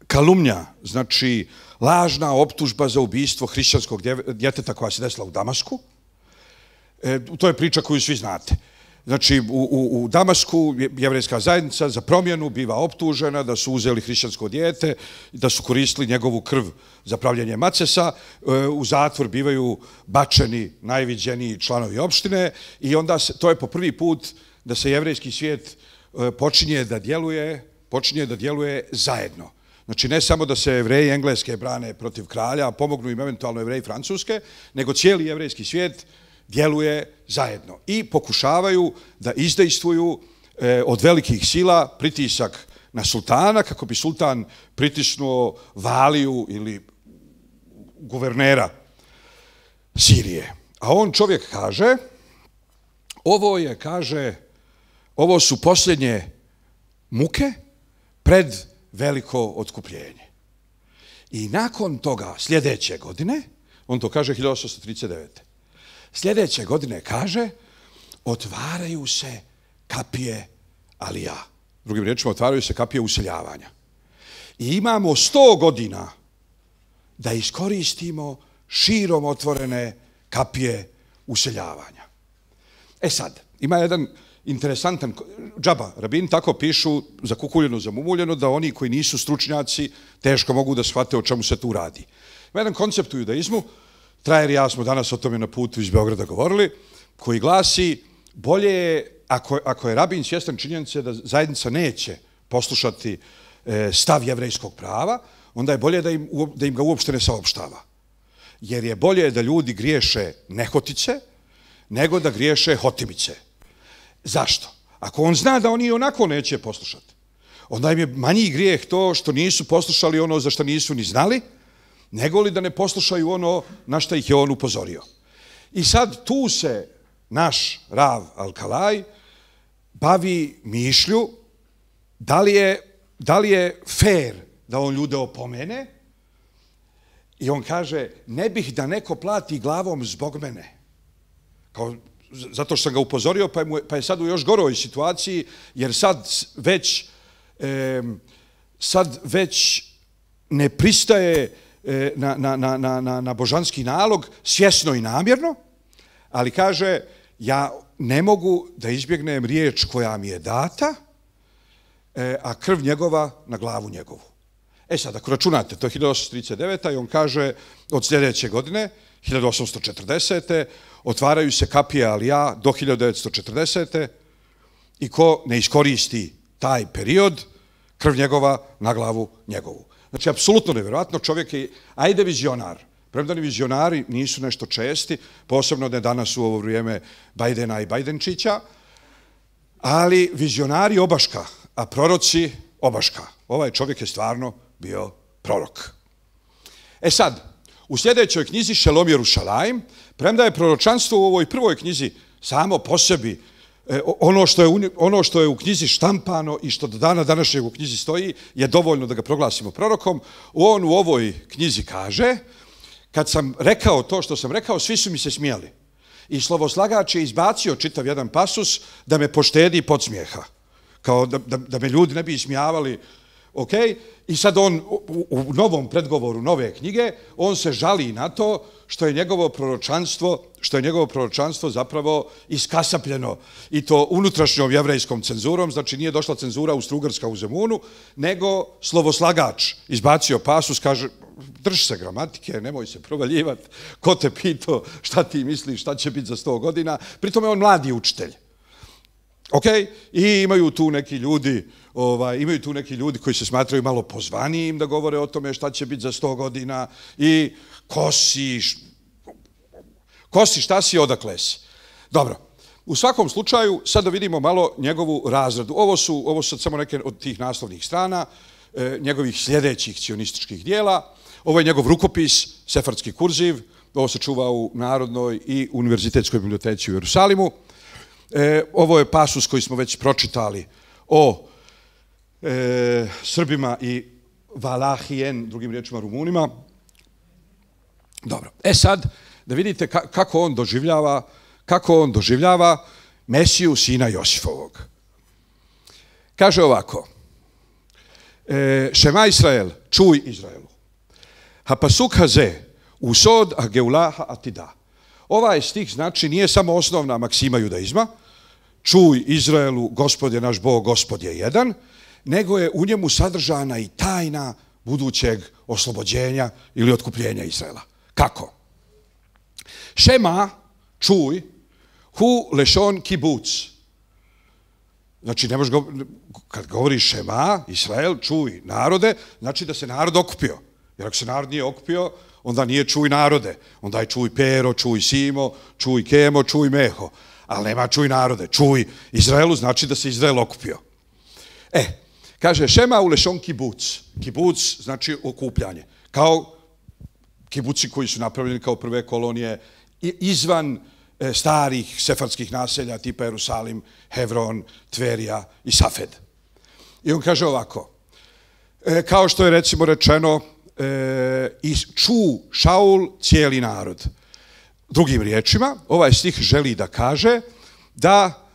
kalumnja, znači lažna optužba za ubijstvo hrišćanskog djeteta koja se desila u Damasku. To je priča koju svi znate. Znači, u Damasku jevrejska zajednica za promjenu biva optužena da su uzeli hrišćansko dijete, da su koristili njegovu krv za pravljenje macesa, u zatvor bivaju bačeni najviđeniji članovi opštine i onda to je po prvi put da se jevrejski svijet počinje da djeluje zajedno. Znači, ne samo da se Jevreji Engleske brane protiv kralja, a pomognu im eventualno Jevreji Francuske, nego cijeli jevrejski svijet djeluje zajedno i pokušavaju da izdejstvuju od velikih sila pritisak na sultana kako bi sultan pritisnuo valiju ili guvernera Sirije. A on čovjek kaže, ovo su posljednje muke pred veliko otkupljenje. I nakon toga, sljedeće godine, on to kaže 1839. Sljedeće godine kaže, otvaraju se kapije alija. Drugim riječima, otvaraju se kapije useljavanja. I imamo 100 godina da iskoristimo širom otvorene kapije useljavanja. E sad, ima jedan interesantan, džaba, rabini tako pišu zakukuljeno, zamumuljeno, da oni koji nisu stručnjaci teško mogu da shvate o čemu se tu radi. Ima jedan koncept u judaizmu, Trajer i ja smo danas o tome na putu iz Beograda govorili, koji glasi, bolje je, ako je rabin svjestan činjenice da zajednica neće poslušati stav jevrejskog prava, onda je bolje da im ga uopšte ne saopštava. Jer je bolje da ljudi griješe nehotice, nego da griješe hotimice. Zašto? Ako on zna da oni onako neće poslušati, onda im je manji grijeh to što nisu poslušali ono za što nisu ni znali, nego li da ne poslušaju ono na što ih je on upozorio. I sad tu se naš Rav Alkalaj bavi mišlju da li je fair da on ljude opomene i on kaže, ne bih da neko plati glavom zbog mene. Zato što sam ga upozorio, pa je sad u još goroj situaciji, jer sad već ne pristaje na božanski nalog, svjesno i namjerno, ali kaže, ja ne mogu da izbjegnem riječ koja mi je data, a krv njegova na glavu njegovu. E sad, ako računate, to je 1839. i on kaže, od sljedeće godine, 1840. otvaraju se kapije alija do 1940. i ko ne iskoristi taj period, krv njegova na glavu njegovu. Znači, apsolutno nevjerojatno, čovjek je, ajde vizionar. Premda ni vizionari nisu nešto česti, posebno ne danas u ovo vrijeme Bajdena i Bajdenčića, ali vizionari obaška, a proroci obaška. Ovaj čovjek je stvarno bio prorok. E sad, u sljedećoj knjizi Šelom Jerušalajim, premda je proročanstvo u ovoj prvoj knjizi samo po sebi ono što je u knjizi štampano i što do dana današnjeg u knjizi stoji je dovoljno da ga proglasimo prorokom. On u ovoj knjizi kaže, kad sam rekao to što sam rekao, svi su mi se smijali. I slovoslagač je izbacio čitav jedan pasus da me poštedi podsmijeha. Kao da me ljudi ne bi ismijavali. Okay? I sad on u novom predgovoru nove knjige, on se žali na to što je njegovo proročanstvo zapravo iskasapljeno i to unutrašnjom jevrejskom cenzurom, znači nije došla cenzura Austro-Ugarska u Zemunu, nego slovoslagač izbacio pasus, kaže, drž se gramatike, nemoj se provaljivati, ko te pitao šta ti misliš, šta će biti za 100 godina, pritom je on mladi učitelj. Okay? I imaju tu neki ljudi koji se smatraju malo pozvanijim da govore o tome šta će biti za 100 godina i kosi šta si, odakle si. Dobro, u svakom slučaju sad da vidimo malo njegovu razradu. Ovo su samo neke od tih naslovnih strana, njegovih sljedećih cionističkih dijela. Ovo je njegov rukopis, sefardski kurziv, ovo se čuva u Narodnoj i univerzitetskoj biblioteci u Jerusalimu. Ovo je pasus koji smo već pročitali o Srbima i Valahijen, drugim riječima Rumunima. Dobro, sad da vidite kako on doživljava Mesiju sina Josifovog. Kaže ovako, Šema Israel, čuj Izraelu, hapasuk haze, usod hageulaha atida. Ovaj stih znači nije samo osnovna maksima judaizma, čuj Izraelu, Gospod je naš Bog, Gospod je jedan, nego je u njemu sadržana i tajna budućeg oslobođenja ili otkupljenja Izraela. Kako? Šema, čuj, hu lešon kibuc. Znači, ne možeš kad govoriš šema, Israel, čuj, narode, znači da se narod okupio. Jer ako se narod nije okupio, onda nije čuj narode. Onda je čuj Pero, čuj Simo, čuj Kemo, čuj Meho. Ali nema čuj narode. Čuj Izraelu znači da se Izrael okupio. Kaže šema u lešon kibuc. Kibuc znači okupljanje. Kao kibuci koji su napravljeni kao prve kolonije izvan starih sefardskih naselja tipa Jerusalim, Hevron, Tverija i Safed. I on kaže ovako, kao što je recimo rečeno, i ču Šaul cijeli narod. Drugim riječima, ovaj stih želi da kaže da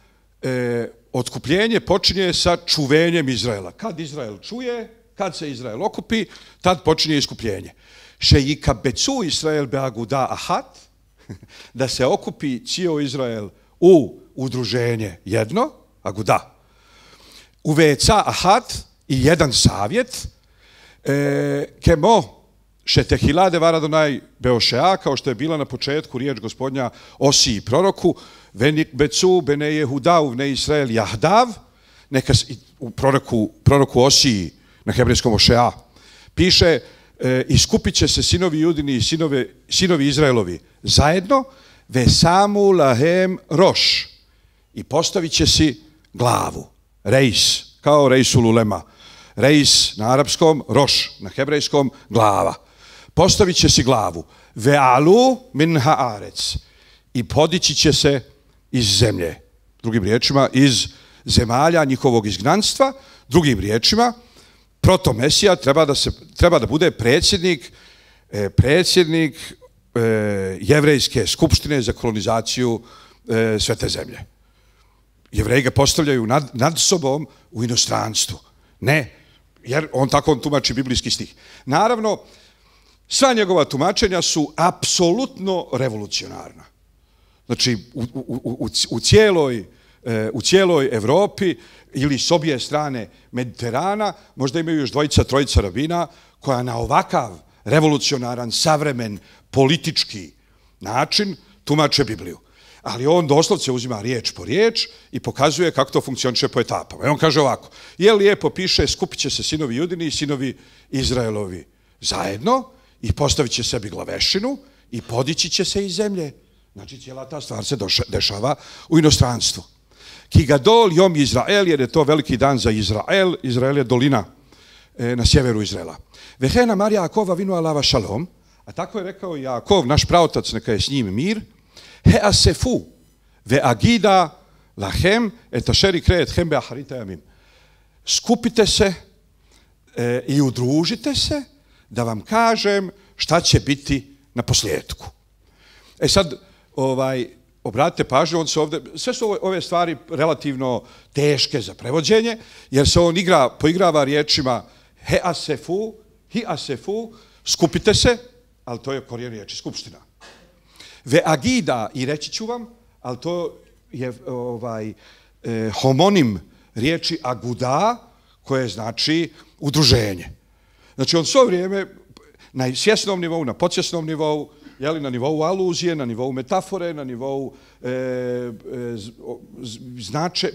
otkupljenje počinje sa čuvenjem Izraela. Kad Izrael čuje, kad se Izrael okupi, tad počinje iskupljenje. Šeika becu Israel beaguda ahat, da se okupi cijel Izrael u udruženje jedno, aguda, u veca ahat i jedan savjet, kemo šetehilade varadonaj beošea, kao što je bila na početku riječ gospodnja Osiji proroku, venik becu bene Jehuda uvne Israel jahdav, neka u proroku Osiji na hebrejskom Ošea piše, iskupit će se sinovi Judini i sinovi Izraelovi zajedno, ve samu lahem roš, i postavit će si glavu, reis, kao reisul ulema. Reis na arapskom, roš, na hebrejskom, glava. Postavit će si glavu. Ve'alu min ha'arec. I podići će se iz zemlje. Drugim riječima, iz zemalja njihovog izgnanstva. Drugim riječima, protomesija treba da bude predsjednik jevrejske skupštine za kolonizaciju sve te zemlje. Jevreji ga postavljaju nad sobom u inostranstvu. Ne, jer on tako tumači biblijski stih. Naravno, sva njegova tumačenja su apsolutno revolucionarna. Znači, u cijeloj Evropi ili s obje strane Mediterana možda imaju još dvojica, trojica rabina koja na ovakav revolucionaran, savremen, politički način tumače Bibliju. Ali on doslovce uzima riječ po riječ i pokazuje kako to funkcioniše po etapama. I on kaže ovako, je lijepo piše, skupit će se sinovi Judini i sinovi Izraelovi zajedno i postavit će sebi glavešinu i podići će se iz zemlje. Znači, cijela ta stvar se dešava u inostranstvu. Ki gadol jom Izrael, jer je to veliki dan za Izrael. Izrael je dolina na sjeveru Izraela. Vehena Marija Jakova vinu alava šalom, a tako je rekao Jakov, naš praotac, neka je s njim mir, Heasefu ve agida lahem et ašeri kreet hem beaharita jamim. Skupite se i udružite se da vam kažem šta će biti na posljedku. Sad, obratite pažnju, sve su ove stvari relativno teške za prevođenje, jer se on poigrava riječima hiasefu, skupite se, ali to je korijen riječi, skupština. Ve agida, i reći ću vam, ali to je homonim riječi aguda, koje znači udruženje. Znači, on svo vrijeme na svjesnom nivou, na podsvjesnom nivou, na nivou aluzije, na nivou metafore, na nivou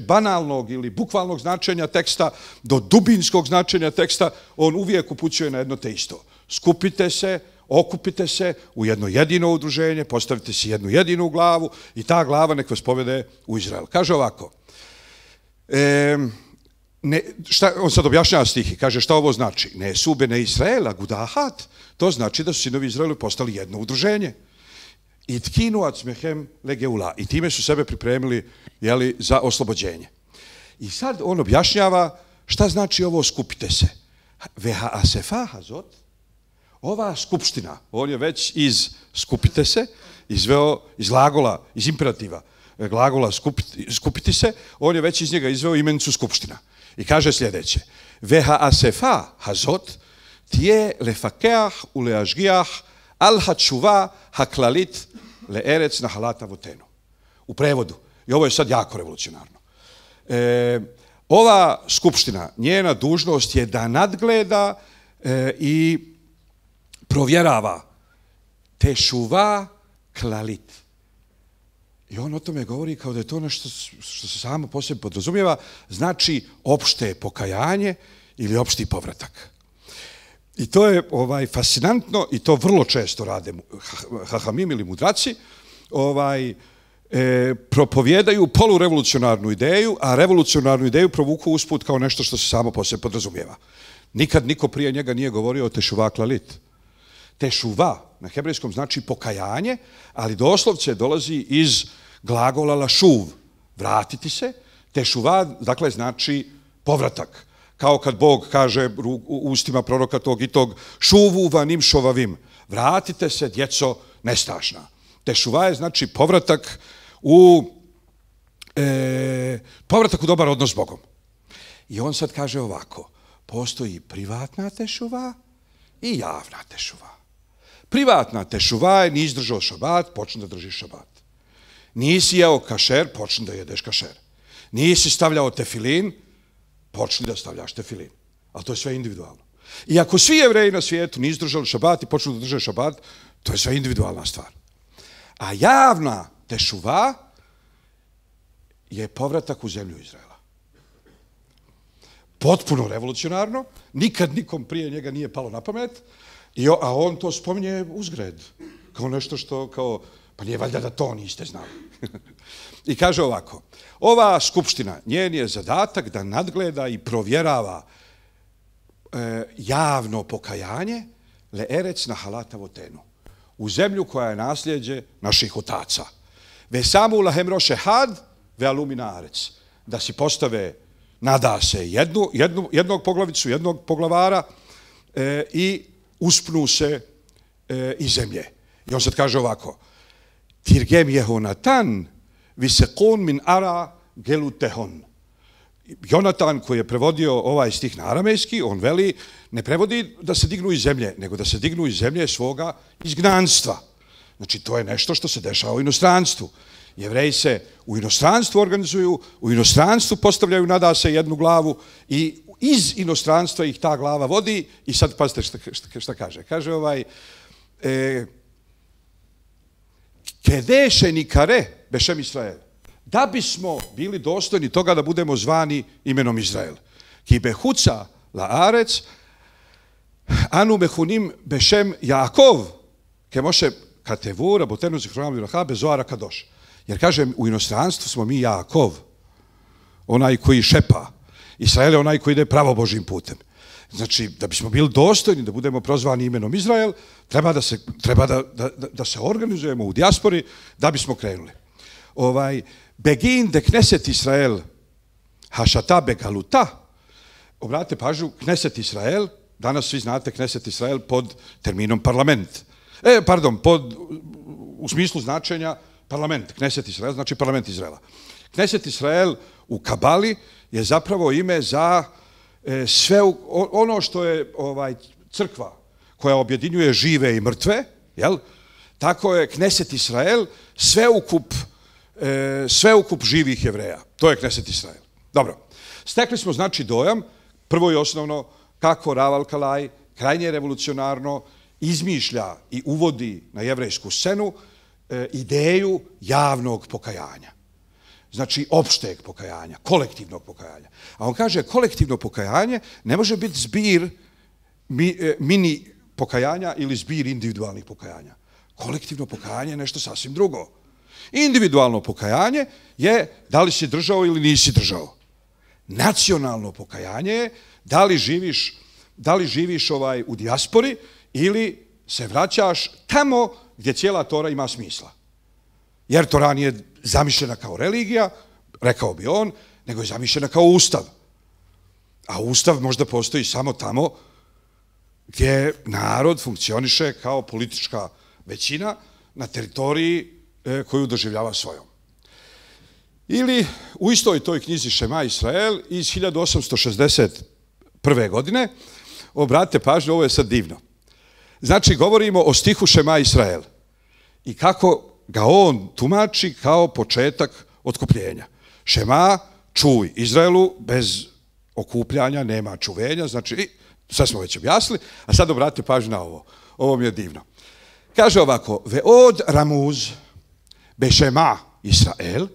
banalnog ili bukvalnog značenja teksta do dubinskog značenja teksta, on uvijek upućuje na jedno te isto. Skupite se, okupite se u jedno jedino udruženje, postavite si jednu jedinu glavu i ta glava nek vas povede u Izrael. Kaže ovako, on sad objašnjava stih i kaže šta ovo znači. Ne sube ne Israela gudahat, to znači da su sinovi Izraelu postali jedno udruženje. I tkinu acmehem legeula, i time su sebe pripremili za oslobođenje. I sad on objašnjava šta znači ovo skupite se. Veha asefa hazot, ova skupština, on je već iz skupite se izveo iz glagola, iz imperativa glagola skupiti se, on je već iz njega izveo imenicu skupština. I kaže sljedeće, veha asefa hazot tije lefakeah u leažgijah al hačuva haklalit le erec na halata votenu. U prevodu, i ovo je sad jako revolucionarno, Ova skupština, njena dužnost je da nadgleda i provjerava tešuva klalit. I on o tome govori kao da je to nešto što se samo po sebi podrazumijeva, znači opšte pokajanje ili opšti povratak. I to je fascinantno i to vrlo često rade hahamim ili mudraci, propovjedaju polurevolucionarnu ideju, a revolucionarnu ideju provuku usput kao nešto što se samo po sebi podrazumijeva. Nikad niko prije njega nije govorio o tešuva klalit. Tešuva na hebrejskom znači pokajanje, ali doslovce dolazi iz glagola lašuv, vratiti se. Tešuva, dakle, znači povratak. Kao kad Bog kaže u ustima proroka tog i tog šuvu vanim šovavim, vratite se, djeco nestašna. Tešuva je znači povratak u dobar odnos s Bogom. I on sad kaže ovako, postoji privatna tešuva i javna tešuva. Privatna tešuva je nisi držao šabat, počni da držiš šabat. Nisi jeo kašer, počni da jedeš kašer. Nisi stavljao tefilin, počni da stavljaš tefilin. Ali to je sve individualno. I ako svi Jevreji na svijetu nisu držali šabat i počnu da drže šabat, to je sve individualna stvar. A javna tešuva je povratak u zemlju Izraela. Potpuno revolucionarno, nikad nikom prije njega nije palo na pamet, a on to spominje uzgred, kao nešto što, pa nije valjda da to niste znali. I kaže ovako, ova skupština, njen je zadatak da nadgleda i provjerava javno pokajanje le erec na halata votenu, u zemlju koja je nasljeđe naših otaca. Ve samu lahem roše had ve alumina arec, da si postave, nada se, jednog poglavicu, jednog poglavara i uspnu se iz zemlje. I on sad kaže ovako, Tirgem Jehonatan visekon min ara gelutehon. Jonatan koji je prevodio ovaj stih na aramejski, on veli, ne prevodi da se dignu iz zemlje, nego da se dignu iz zemlje svoga izgnanstva. Znači, to je nešto što se dešava u inostranstvu. Jevreji se u inostranstvu organizuju, u inostranstvu postavljaju, nada se, jednu glavu i iz inostranstva ih ta glava vodi i sad pazite šta kaže. Kaže kedešeni kare bešem Israel. Da bismo bili dostojni toga da budemo zvani imenom Izrael. Ki behuca la arec anu behunim bešem Jakov ke moše katevu rabotenu zichronam livraha bezoara kadoš. Jer kaže, u inostranstvu smo mi Jakov, onaj koji šepa. Israel je onaj koji ide pravo Božjim putem. Znači, da bismo bili dostojni da budemo prozvani imenom Izrael, treba da se organizujemo u dijaspori da bismo krenuli. Begin de Kneset Israel hašata begaluta. Obratite pažnju, Kneset Israel, danas svi znate Kneset Israel pod terminom parlament. U smislu značenja parlament. Kneset Israel znači parlament Izraela. Kneset Israel u Kabali je zapravo ime za sve ono što je crkva koja objedinjuje žive i mrtve, jel? Tako je Kneset Israel sveukup živih Jevreja. To je Kneset Israel. Dobro. Stekli smo znači dojam, prvo i osnovno, kako Rav Alkalaj krajnje revolucionarno izmišlja i uvodi na jevrejsku scenu ideju javnog pokajanja. Znači opšteg pokajanja, kolektivnog pokajanja. A on kaže kolektivno pokajanje ne može biti zbir mini pokajanja ili zbir individualnih pokajanja. Kolektivno pokajanje je nešto sasvim drugo. Individualno pokajanje je da li si držao ili nisi držao. Nacionalno pokajanje je da li živiš u dijaspori ili se vraćaš tamo gdje cijela Tora ima smisla. Jer Tora nije zamišljena kao religija, rekao bi on, nego je zamišljena kao ustav. A ustav možda postoji samo tamo gdje narod funkcioniše kao politička većina na teritoriji koju doživljava svojom. Ili u istoj toj knjizi Šema Israel iz 1861. godine, obratite pažnju, ovo je sad divno. Znači, govorimo o stihu Šema Israel i kako ga on tumači kao početak otkupljenja. Šema, čuj Izraelu, bez okupljanja nema čuvenja, znači sve smo već objasnili, a sad obratite pažnju na ovo. Ovo mi je divno. Kaže ovako, veod ramuz bešema Israel,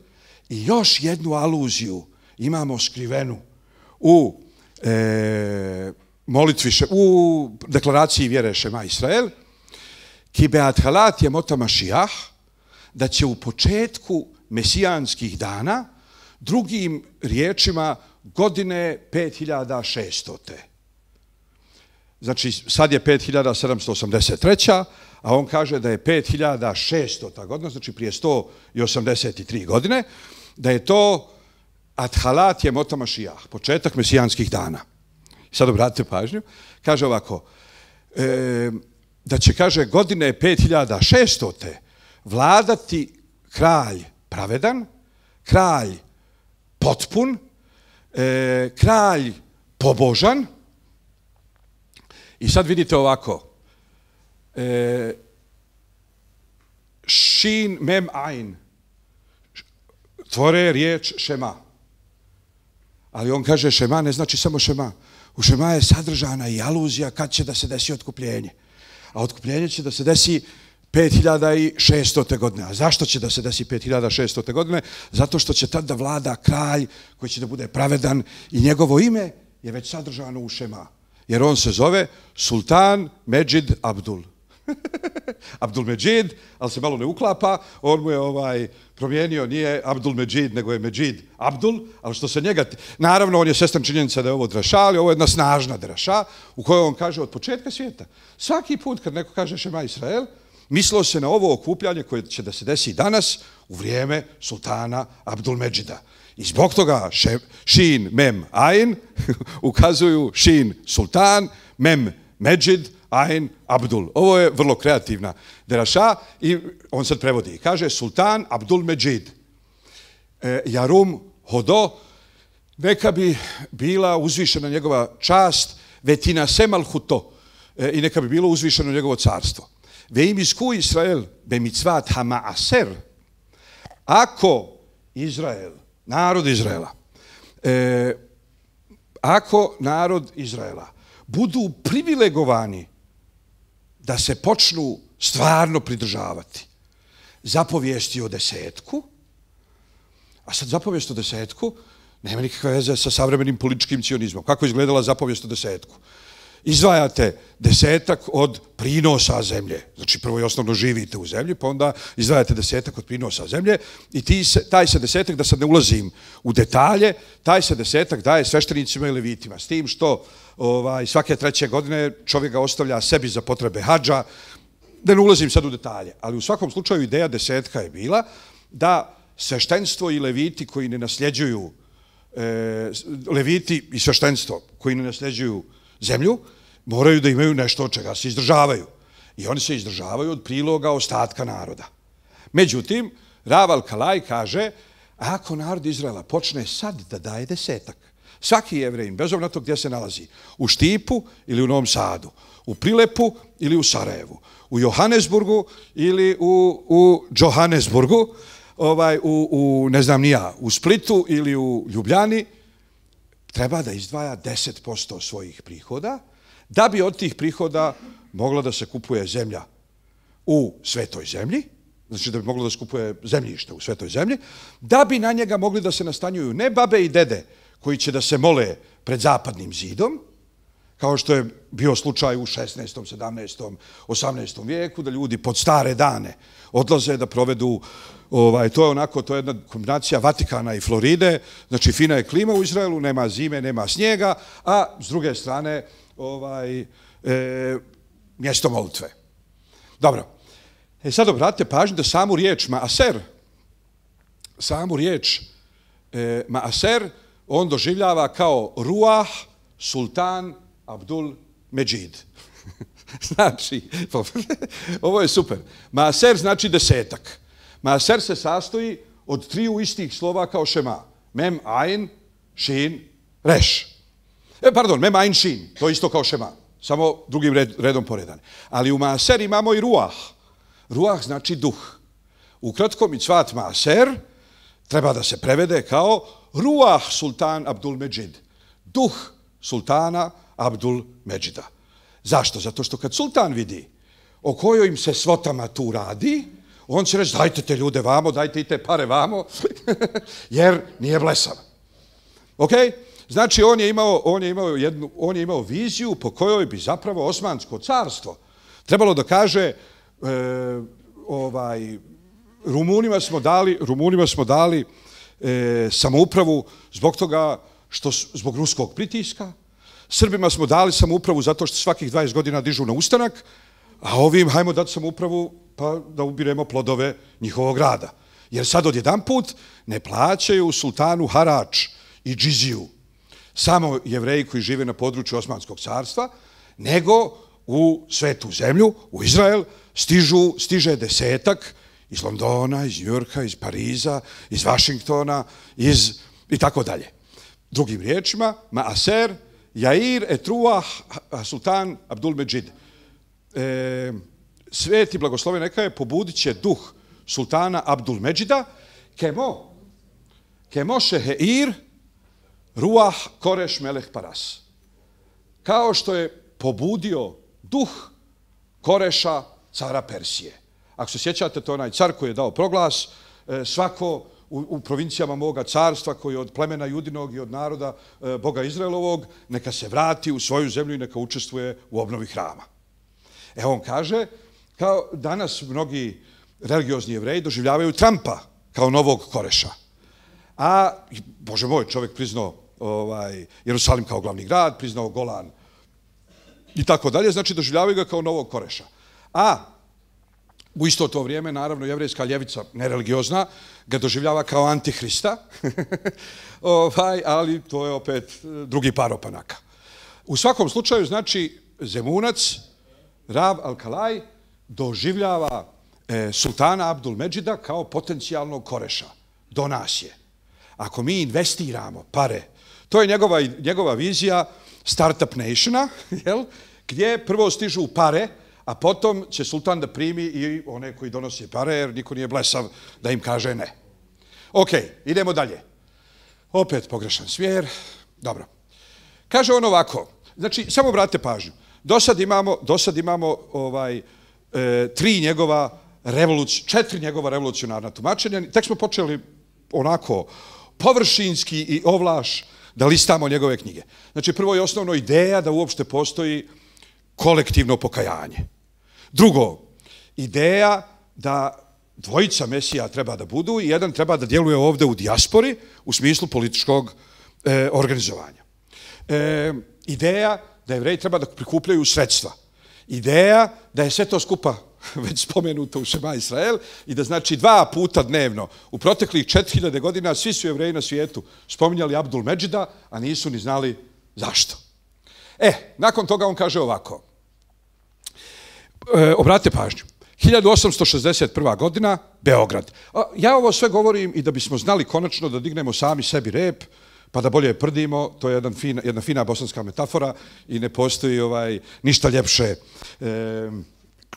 i još jednu aluziju imamo skrivenu u molitvi, u deklaraciji vjere Šema Israel, ki beathalat jemota Mašijah, da će u početku mesijanskih dana, drugim riječima, godine 5600. Znači, sad je 5783. A on kaže da je 5600. godina, znači prije 183 godine, da je to athalat jemota Mašijah, početak mesijanskih dana. Sad obratite pažnju. Kaže ovako, da će, kaže, godine 5600. vladati kralj pravedan, kralj potpun, kralj pobožan. I sad vidite ovako, Shin mem ain, tvore riječ Šema. Ali on kaže Šema ne znači samo Šema. U Šema je sadržana i aluzija kad će da se desi otkupljenje. A otkupljenje će da se desi 5600. godine. A zašto će da se desi 5600. godine? Zato što će tad da vlada kralj koji će da bude pravedan i njegovo ime je već sadržano u Šema. Jer on se zove Sultan Medžid Abdul. Abdul Medžid, ali se malo ne uklapa, on mu je promijenio, nije Abdul Medžid, nego je Medžid Abdul, ali što se njega... Naravno, on je svjestan činjenica da je ovo draša, ali ovo je jedna snažna draša u kojoj on kaže od početka svijeta. Svaki put kad neko kaže Šema Israel, mislilo se na ovo okupljanje koje će da se desi danas u vrijeme sultana Abdul Medžida. I zbog toga Shin, Mem, Ain ukazuju Shin Sultan, Mem, Medžid, Ain, Abdul. Ovo je vrlo kreativna deraša i on sad prevodi. Kaže Sultan Abdul Medžid. Jarum Hodo, neka bi bila uzvišena njegova čast, vetina semal huto, i neka bi bilo uzvišeno njegovo carstvo. Ve imisku Israel, be mitzvat hamaaser, ako Izrael, narod Izraela, ako narod Izraela budu privilegovani da se počnu stvarno pridržavati zapovijesti o desetku, a sad zapovijest o desetku nema nikakve veze sa savremenim političkim cionizmom. Kako je izgledala zapovijest o desetku? Izdvajate desetak od prinosa zemlje. Znači, prvo i osnovno živite u zemlji, pa onda izdvajate desetak od prinosa zemlje i taj se desetak, da sad ne ulazim u detalje, taj se desetak daje sveštenicima i levitima. S tim što svake 3. godine čovjek ga ostavlja sebi za potrebe hadža, da ne ulazim sad u detalje. Ali u svakom slučaju ideja desetka je bila da sveštenstvo i leviti koji ne nasljeđuju, leviti i sveštenstvo koji ne nasljeđuju zemlju, moraju da imaju nešto od čega se izdržavaju. I oni se izdržavaju od priloga ostatka naroda. Međutim, Rav Alkalaj kaže, ako narod Izraela počne sad da daje desetak, svaki Jevrejin, bez obzira na to gdje se nalazi, u Štipu ili u Novom Sadu, u Prilepu ili u Sarajevu, u Johannesburgu ili u Johannesburgu, ne znam ni ja, u Splitu ili u Ljubljani, treba da izdvaja 10% svojih prihoda, da bi od tih prihoda mogla da se kupuje zemlja u Svetoj zemlji, znači da bi moglo da se kupuje zemljište u Svetoj zemlji, da bi na njega mogli da se nastanjuju ne babe i dede koji će da se mole pred zapadnim zidom, kao što je bio slučaj u 16., 17., 18. vijeku, da ljudi pod stare dane odlaze da provedu, to je jedna kombinacija Vatikana i Floride, znači fina je klima u Izraelu, nema zime, nema snijega, a s druge strane mjesto molitve. Dobro, sad obratite pažnju da samu riječ maaser, on doživljava kao Ruah Sultan Abdul Medžid. Znači, ovo je super. Maaser znači desetak. Maaser se sastoji od 3 istih slova kao Šema. Mem, Ain, Shin, Reš. Mem, Ain, Shin. To je isto kao Šema. Samo drugim redom poredan. Ali u Maaser imamo i Ruah. Ruah znači duh. Ukratko, mitzvat Maaser treba da se prevede kao Ruah sultan Abdul Međid, duh sultana Abdul Međida. Zašto? Zato što kad sultan vidi o kojoj im se svotama tu radi, on će reći dajte te ljude vamo, dajte i te pare vamo, jer nije blesav. Ok? Znači on je imao viziju po kojoj bi zapravo Osmansko carstvo trebalo da kaže Rumunima smo dali samoupravu zbog toga zbog ruskog pritiska, Srbima smo dali samoupravu zato što svakih 20 godina dižu na ustanak, a ovim hajmo dati samoupravu pa da ubiremo plodove njihovog rada. Jer sad odjedanput ne plaćaju sultanu harač i džiziju samo Jevreji koji žive na području Osmanskog carstva, nego u svetu zemlju, u Izrael, stiže desetak iz Londona, iz Njujorka, iz Pariza, iz Vašingtona, i tako dalje. Drugim riječima, Maaser, Jair et Ruah sultan Abdul Međid. Sveti blagosloven neka je pobudit će duh sultana Abdul Međida kemo šeheir Ruah Koreš Meleh Paras. Kao što je pobudio duh Koreša, cara Persije. Ako se sjećate, to je onaj car koji je dao proglas, svako u provincijama moga carstva, koji je od plemena Judinog i od naroda Boga Izraelovog, neka se vrati u svoju zemlju i neka učestvuje u obnovi hrama. On kaže, kao danas mnogi religiozni Jevreji doživljavaju Trumpa kao novog Koreša. A, Bože moj, čovjek priznao Jerusalim kao glavni grad, priznao Golan i tako dalje, znači doživljavaju ga kao novog Koreša. A u isto to vrijeme, naravno, jevrejska ljevica, nereligiozna, ga doživljava kao antihrista, ali to je opet drugi par opanaka. U svakom slučaju, znači, Zemunac, Rav Alkalaj, doživljava sultana Abdul Međida kao potencijalnog Koreša. Do nas je. Ako mi investiramo pare, to je njegova vizija Startup Nationa, gdje prvo stižu pare, a potom će sultan da primi i one koji donose pare, jer niko nije blesav da im kaže ne. Ok, idemo dalje. Opet pogrešan smjer. Dobro. Kaže on ovako, znači, samo obratite pažnju. Do sad imamo četiri njegova revolucionarna tumačenja. Tek smo počeli onako površinski i ovlaš da listamo njegove knjige. Znači, prvo je osnovno ideja da uopšte postoji kolektivno pokajanje. Drugo, ideja da dvojica mesija treba da budu i jedan treba da djeluje ovdje u dijaspori u smislu političkog organizovanja. Ideja da Jevreji treba da prikupljaju sredstva. Ideja da je sve to skupa već spomenuto u Šema Israel i da znači 2 puta dnevno u proteklih 4000 godina svi su Jevreji na svijetu spominjali Abdul Međida, a nisu ni znali zašto. Nakon toga on kaže ovako. Obratite pažnju. 1861. godina, Beograd. Ja ovo sve govorim i da bismo znali konačno da dignemo sami sebi rep, pa da bolje prdimo, to je jedna fina bosanska metafora i ne postoji ništa ljepše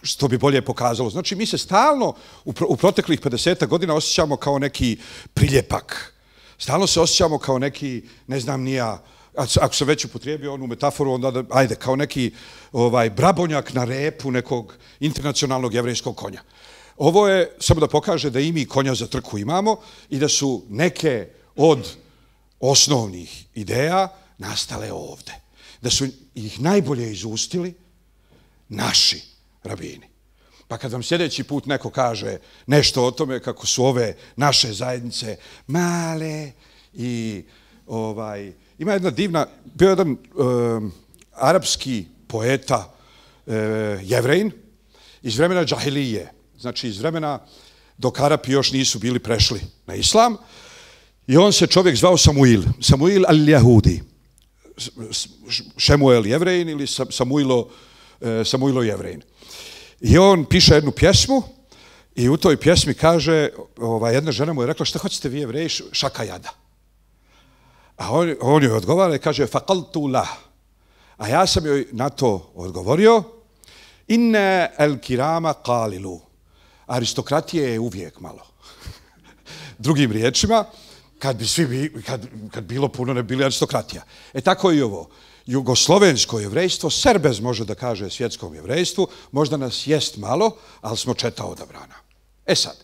što bi bolje pokazalo. Znači, mi se stalno u proteklih 50 godina osjećamo kao neki priljepak. Stalno se osjećamo kao neki, ne znam ni ja, ako se već upotrijebio onu metaforu, onda ajde, kao neki brabonjak na repu nekog internacionalnog jevrejskog konja. Ovo je samo da pokaže da i mi konja za trku imamo i da su neke od osnovnih ideja nastale ovde. Da su ih najbolje izustili naši rabini. Pa kad vam sljedeći put neko kaže nešto o tome kako su ove naše zajednice male i ima jedna divna, bio jedan arapski poeta Jevrejin iz vremena džahilije, znači iz vremena dok Arapi još nisu bili prešli na islam i on se čovjek zvao Samuil al-Jahudi, Šemuel Jevrejin ili Samuilo Jevrejin. I on piše jednu pjesmu i u toj pjesmi kaže, jedna žena mu je rekla šta hoćete vi Jevreji, šaka jada. A on joj odgovara i kaže faqaltu lah. A ja sam joj na to odgovorio inne el kirama qalilu. Aristokratije je uvijek malo. Drugim riječima, kad bilo puno ne bili aristokratija. Tako i ovo. Jugoslovensko jevrejstvo, Serbez može da kaže svjetskom jevrejstvu, možda nas jest malo, ali smo četa odabrana. Sad,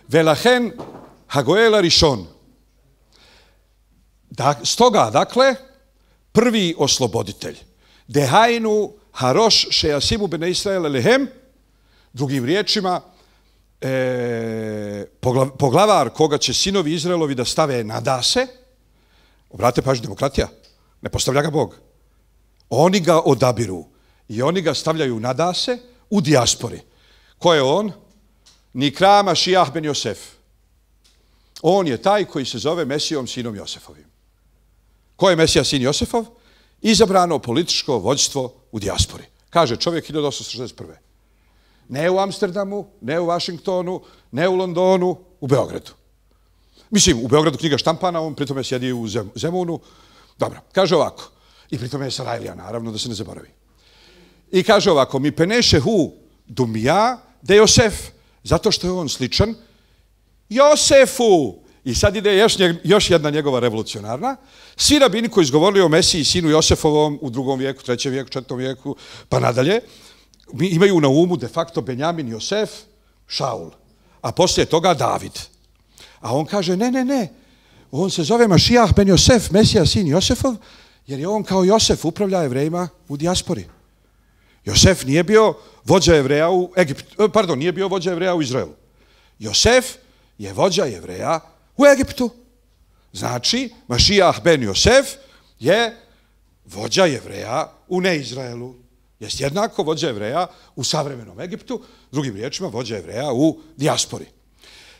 Velahen Hagoel Rishon. Stoga, dakle, prvi osloboditelj. Dehainu Harosh Sheyasimu bene Israel Elehem, drugim riječima, poglavar koga će sinovi Izraelovi da stave nadase, obratite pažnju, demokratija, ne postavlja ga Bog. Oni ga odabiru i oni ga stavljaju nadase u dijaspori. Ko je on? Nikra Mašijah ben Josef. On je taj koji se zove Mesijom sinom Josefovim. Ko je Mesija sin Josefov? Izabrano političko vođstvo u dijaspori. Kaže čovjek 1861. Ne u Amsterdamu, ne u Vašingtonu, ne u Londonu, u Beogradu. Mislim, u Beogradu knjiga štampana, on pritome sjedi u Zemunu. Dobro, kaže ovako. I pritome je Sarajlija, naravno, da se ne zaboravi. I kaže ovako, mi penešehu dumija de Josef, zato što je on sličan Josefu. I sad ide još jedna njegova revolucionarna. Svi rabini koji izgovorili o Mesiji sinu Josefovom u 2. vijeku, 3. vijeku, 4. vijeku, pa nadalje, imaju na umu de facto Benjamin Josef, Šaul, a poslije toga David. A on kaže, ne, on se zove Mašijah ben Josef, Mesija sin Josefov, jer je on kao Josef upravlja Jevrejima u dijaspori. Josef nije bio vođa Jevreja u Egiptu, nije bio vođa Jevreja u Izraelu. Josef je vođa Jevreja u Egiptu. Znači, Mašijah ben Josef je vođa Jevreja u neizraelu. Jest jednako vođa Jevreja u savremenom Egiptu, drugim riječima vođa Jevreja u dijaspori.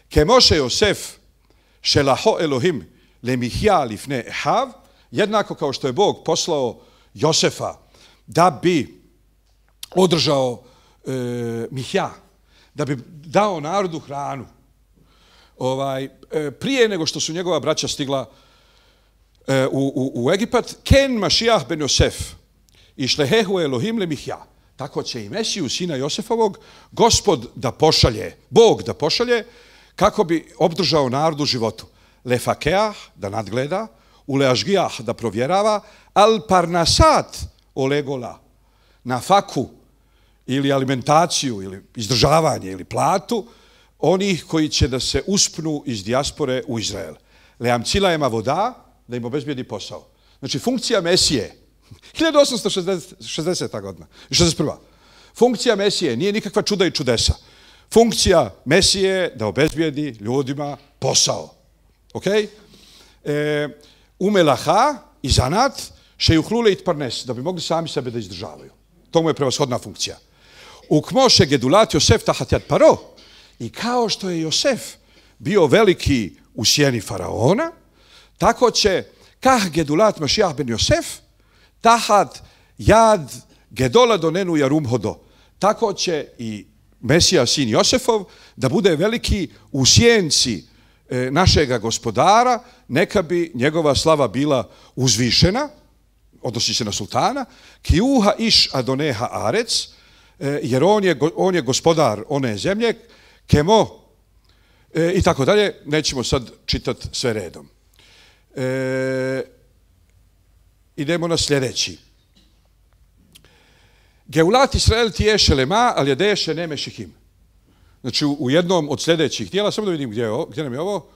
Ke Moše Josef šelaho Elohim lemihja lifne ehav, jednako kao što je Bog poslao Josefa da bi održao mihja, da bi dao narodu hranu, prije nego što su njegova braća stigla u Egipat, ken Mašijah ben Josef i šlehehu Elohim le mihja. Tako će i Mesiju, sina Josefovog, Gospod da pošalje, Bog da pošalje, kako bi obdržao narodu životu. Le fakeah, da nadgleda, u leažgijah, da provjerava, al parnasat olegola, na faku, ili alimentaciju, ili izdržavanje, ili platu, onih koji će da se uspnu iz dijaspore u Izrael. Leamcilajema voda, da im obezbijedi posao. Znači, funkcija Mesije, 1860. godina, 61. Funkcija Mesije nije nikakva čuda i čudesa. Funkcija Mesije je da obezbijedi ljudima posao. Ok? Umelaha i zanat šejuhlule it parnes, da bi mogli sami sebe da izdržavaju. To mu je prevashodna funkcija. Ukmoše gedulat Josef tahatjat paro, i kao što je Josef bio veliki u sjeni faraona, tako će kah gedulat Mašijah ben Josef tahat jad gedola donenu jarum hodo. Tako će i Mesija sin Josefov da bude veliki u sjenci našega gospodara, neka bi njegova slava bila uzvišena, odnosi se na sultana, kiuha iš adoneha arec, jer on je gospodar one zemlje, kemo, i tako dalje, nećemo sad čitati sve redom. Idemo na sljedeći. Geulat Israel tije šelema, ali je deše neme šihim. Znači, u jednom od sljedećih dijela, samo da vidim gdje nam je ovo,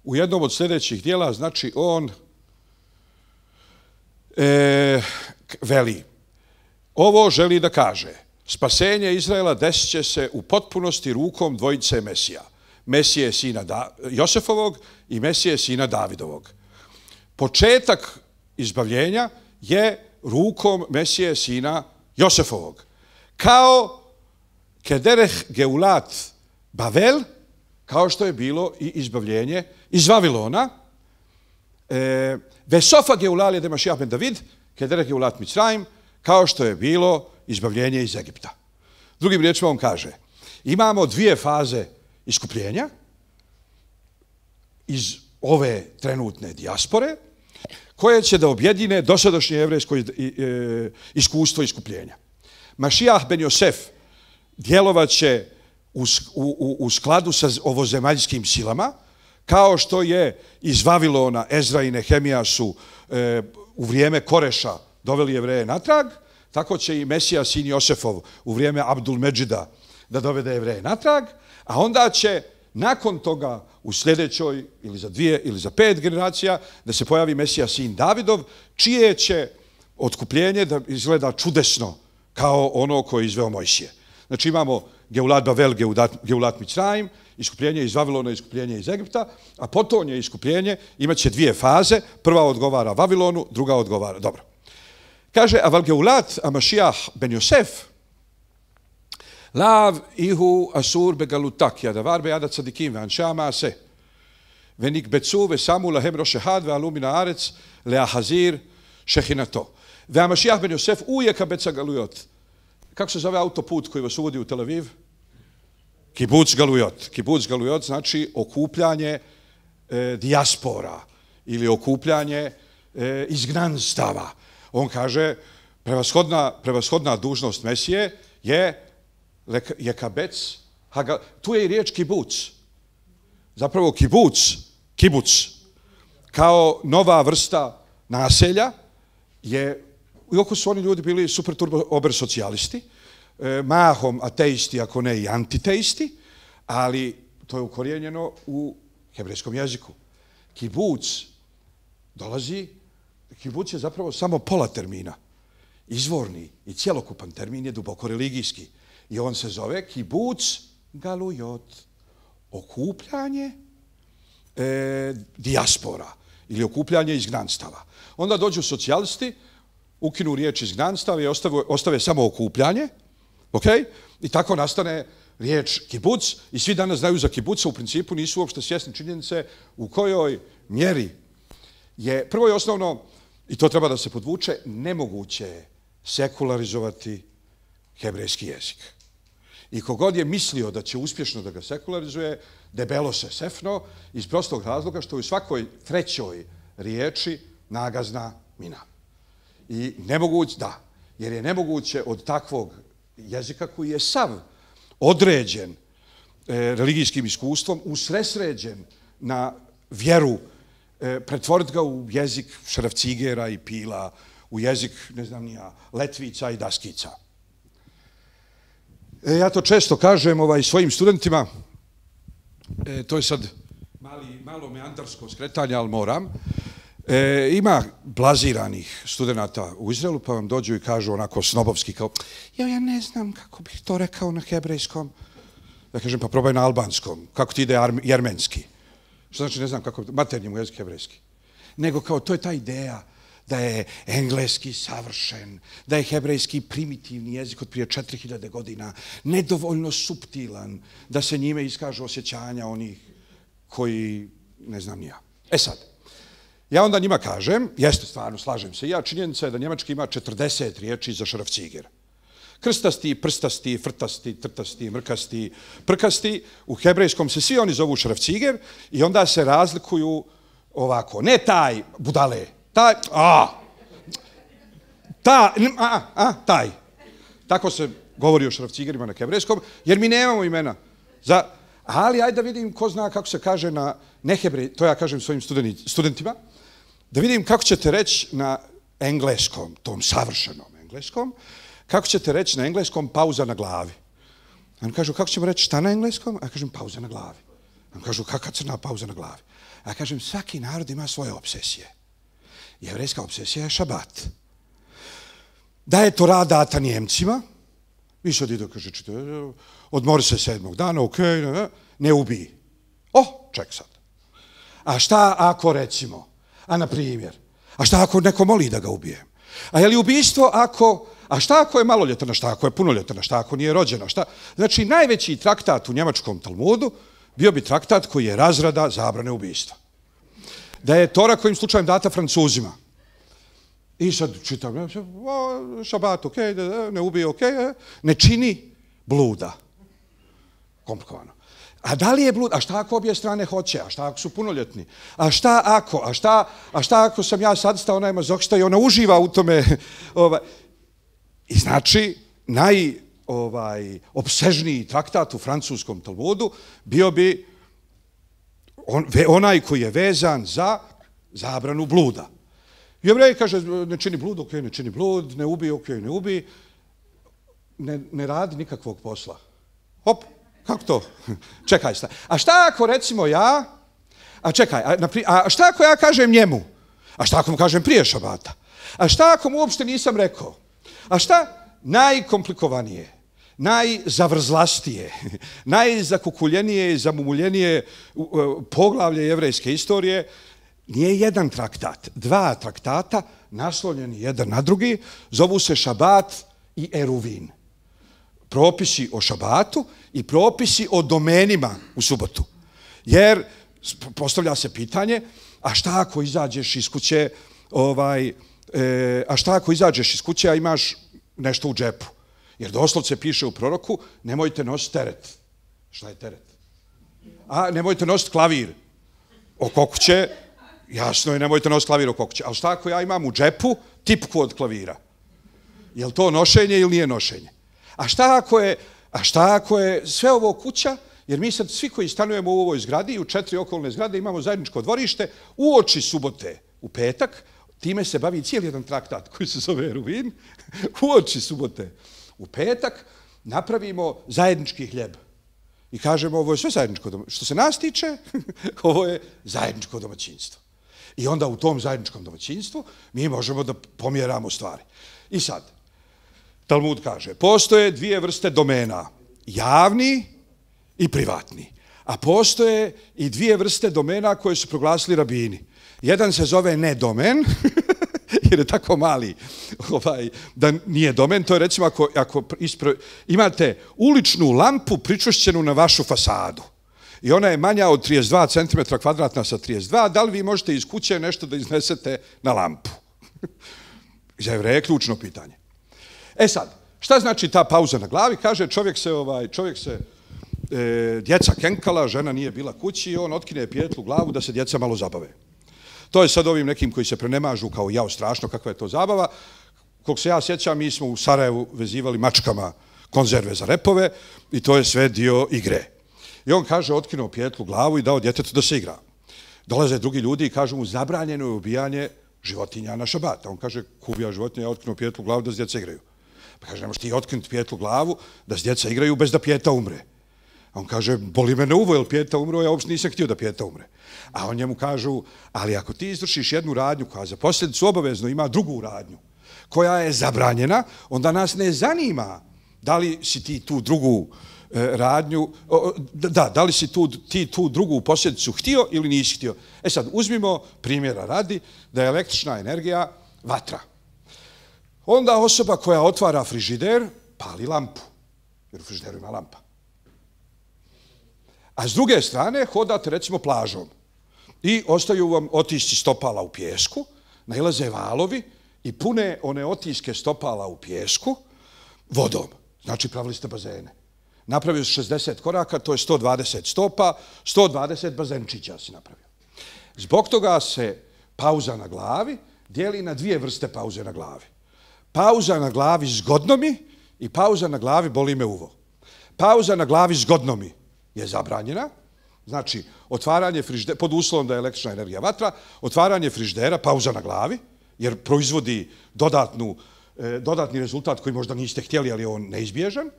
u jednom od sljedećih dijela, znači, on veli, ovo želi da kaže, spasenje Izraela desit će se u potpunosti rukom dvojice Mesija. Mesije sina Josefovog i Mesije sina Davidovog. Početak izbavljenja je rukom Mesije sina Josefovog. Kao kedereh geulat Bavel, kao što je bilo i izbavljenje iz Vavilona. Vesofa geulal je de Mašijah ben David, kedereh geulat Mitzrayim, kao što je bilo izbavljenje iz Egipta. Drugim riječima on kaže, imamo dvije faze iskupljenja iz ove trenutne dijaspore, koje će da objedine dosadašnje jevrejsko iskustvo iskupljenja. Mašijah ben Josef djelovat će u skladu sa ovozemaljskim silama, Kao što je iz Vavilona Ezra i Nehemija su u vrijeme Koreša doveli Jevreje natrag, tako će i Mesija sin Josefov u vrijeme Abdul Medžida da dovede Jevreje natrag, a onda će nakon toga u sljedećoj ili za 2 ili za 5 generacija da se pojavi Mesija sin Davidov, čije će otkupljenje da izgleda čudesno kao ono koje je izveo Mojsije. Znači imamo Geulat Bavel, Geulat Micraim, iskupljenje iz Vavilona, iskupljenje iz Egipta, a potonje iskupljenje imat će 2 faze. Prva odgovara Vavilonu, druga odgovara. Dobro. Kaže, aval Geulat Amašijah ben Josef, lav ihu asur begalutak, jadavar bejada cadikim, veanša maase, venikbecu vesamu lahem rošehad, vealu min haaretz leahazir šehinato. Veamašijah ben Josef ujeka beca galujot. Kako se zove autoput koji vas uvodi u Tel Aviv? Kibuc Galujot. Kibuc Galujot znači okupljanje dijaspora ili okupljanje izgnanstava. On kaže, prevashodna dužnost Mesije je kabec. Tu je i riječ kibuc. Zapravo kibuc, kao nova vrsta naselja je, iako su oni ljudi bili super turbo ober socijalisti, mahom ateisti, ako ne i antiteisti, ali to je ukorijenjeno u hebrejskom jeziku. Kibuc je zapravo samo pola termina. Izvorni i cjelokupan termin je duboko religijski. I on se zove kibuc galujot. Okupljanje dijaspora ili okupljanje izgnanstava. Onda dođu socijalisti, ukinu riječ izgnanstava i ostave samo okupljanje. Okay? I tako nastane riječ kibuc i svi danas znaju za kibuca, u principu nisu uopšte svjesni činjenice u kojoj mjeri je prvo i osnovno, i to treba da se podvuče, nemoguće sekularizovati hebrejski jezik. I kogod je mislio da će uspješno da ga sekularizuje, debelo se sefno iz prostog razloga što je u svakoj trećoj riječi nagazna mina. I nemoguće, jer je nemoguće od takvog jezika koji je sav određen religijskim iskustvom, usresređen na vjeru, pretvoriti ga u jezik šrafcigera i pila, u jezik, ne znam nija, letvica i daskica. Ja to često kažem svojim studentima, to je sad malo meandarsko skretanje, ali moram. Ima blaziranih studenta u Izraelu, pa vam dođu i kažu onako snobovski kao, ja ne znam kako bih to rekao na hebrejskom. Ja kažem, pa probaj na albanskom. Kako ti ide jermenski? Što znači ne znam kako, maternji mu jezik hebrejski. Nego kao, to je ta ideja da je engleski savršen, da je hebrejski primitivni jezik od prije 4000 godina, nedovoljno suptilan, da se njime iskažu osjećanja onih koji, ne znam ni ja. Sad, ja onda njima kažem, jeste stvarno, slažem se, činjenica je da njemački ima 40 riječi za šrafciger. Krstasti, prstasti, frtasti, trtasti, mrkasti, prkasti, u hebrejskom se svi oni zovu šrafciger i onda se razlikuju ovako, ne taj budale, taj. Tako se govori o šrafcigerima na hebrejskom, jer mi nemamo imena. Ali ajde da vidim ko zna kako se kaže na nehebrej, to ja kažem svojim studentima, da vidim kako ćete reći na engleskom, tom savršenom engleskom, kako ćete reći na engleskom pauza na glavi. Oni kažu, kako ćemo reći šta na engleskom? A ja kažem, pauza na glavi. Oni kažu, kakva crna pauza na glavi? A ja kažem, svaki narod ima svoje obsesije. Jevrejska obsesija je šabat. Da je Tora data Njemcima, vi sad ide, kaže, odmori se 7. dana, ne ubij. Ček sad. A šta ako recimo, na primjer, a šta ako neko moli da ga ubijem? A je li ubijstvo a šta ako je maloljetna, šta ako je punoljetna, šta ako nije rođena, šta? Znači, najveći traktat u njemačkom Talmudu bio bi traktat koji je razrada zabrane ubijstva. Da je Tora kojim slučajem data Francuzima. I sad čitam, šabat, ne ubije, ne čini bluda. Komplikovano. A da li je blud? A šta ako obje strane hoće? A šta ako su punoljetni? A šta ako sam ja sad stao na mazohista i ona uživa u tome? I znači, najopsežniji traktat u francuskom Talmudu bio bi onaj koji je vezan za zabranu bluda. Jevrej kaže, ne čini blud, ok, ne čini blud, ne ubi, ok, ne ubi, ne radi nikakvog posla. Hop, kako to? Čekaj, a šta ako recimo ja, a šta ako ja kažem njemu? A šta ako mu kažem prije šabata? A šta ako mu uopšte nisam rekao? A šta najkomplikovanije, najzavrzlastije, najzakukuljenije i zamumuljenije poglavlje jevrejske istorije nije jedan traktat, dva traktata naslonjeni jedan na drugi, zovu se Šabat i Eruvin. Propisi o šabatu i propisi o domenima u subotu. Jer postavlja se pitanje, a šta ako izađeš iz kuće, a imaš nešto u džepu? Jer doslovce piše u proroku, nemojte nositi teret. Šta je teret? A nemojte nositi klavir oko kuće. Jasno je, nemojte nositi klavir oko kuće. Ali šta ako ja imam u džepu tipku od klavira? Je li to nošenje ili nije nošenje? A šta ako je sve ovo kuća, jer mi sad svi koji stanujemo u ovoj zgradi i u 4 okolne zgrade imamo zajedničko dvorište, uoči subote u petak, time se bavi cijeli jedan traktat koji se zove Eruvin, uoči subote u petak napravimo zajednički hljeb. I kažemo, ovo je sve zajedničko domaćinstvo. Što se nas tiče, ovo je zajedničko domaćinstvo. I onda u tom zajedničkom domaćinstvu mi možemo da pomjeramo stvari. I sad, Talmud kaže, postoje dvije vrste domena, javni i privatni. A postoje i dvije vrste domena koje su proglasili rabini. Jedan se zove nedomen, jer je tako mali da nije domen. To je recimo ako imate uličnu lampu pričvršćenu na vašu fasadu i ona je manja od 32 cm kvadratna sa 32, da li vi možete iz kuće nešto da iznesete na lampu? Za Jevreje je ključno pitanje. E sad, šta znači ta pauza na glavi? Kaže, čovjek se djeca kenkala, žena nije bila kući i on otkine pijetlu glavu da se djeca malo zabave. To je sad ovim nekim koji se prenemažu kao jao strašno, kakva je to zabava. Kog se ja sjećam, mi smo u Sarajevu vezivali mačkama konzerve za repove i to je sve dio igre. I on kaže, otkinuo pijetlu glavu i dao djetetu da se igra. Dolaze drugi ljudi i kažu mu, zabranjeno je ubijanje životinja na šabat. A on kaže, ko ubija životinja, ja otkinuo pijetlu glavu da se djeca igraju. Pa kaže, nemoš ti otkinuti pijetlu glavu da se djeca igraju bez da pijeta umre. A on kaže, boli mene uvo, jer pijeta umro, ja uopšte nisam htio da pijeta umre. A on njemu kažu, ali ako ti izvršiš jednu radnju koja za posljedicu obavezno ima drugu radnju, koja je zabranjena, onda nas ne zanima da li si ti tu drugu radnju, da li si ti tu drugu posljedicu htio ili nisi htio. E sad, uzmimo primjera radi da je električna energija vatra. Onda osoba koja otvara frižider pali lampu, jer u frižideru ima lampa. A s druge strane hodate recimo plažom i ostaju vam otisci stopala u pijesku, nailaze valovi i pune one otiske stopala u pijesku vodom. Znači pravili ste bazene. Napravio si 60 koraka, to je 120 stopa, 120 bazenčića si napravio. Zbog toga se pauza na glavi dijeli na dvije vrste pauze na glavi. Pauza na glavi zgodno mi i pauza na glavi boli me uvo. Pauza na glavi zgodno mi je zabranjena, znači otvaranje frižidera, pod uslovom da je električna energija vatra, otvaranje frižidera, pauza na glavi, jer proizvodi dodatni rezultat koji možda niste htjeli, ali je on neizbježan,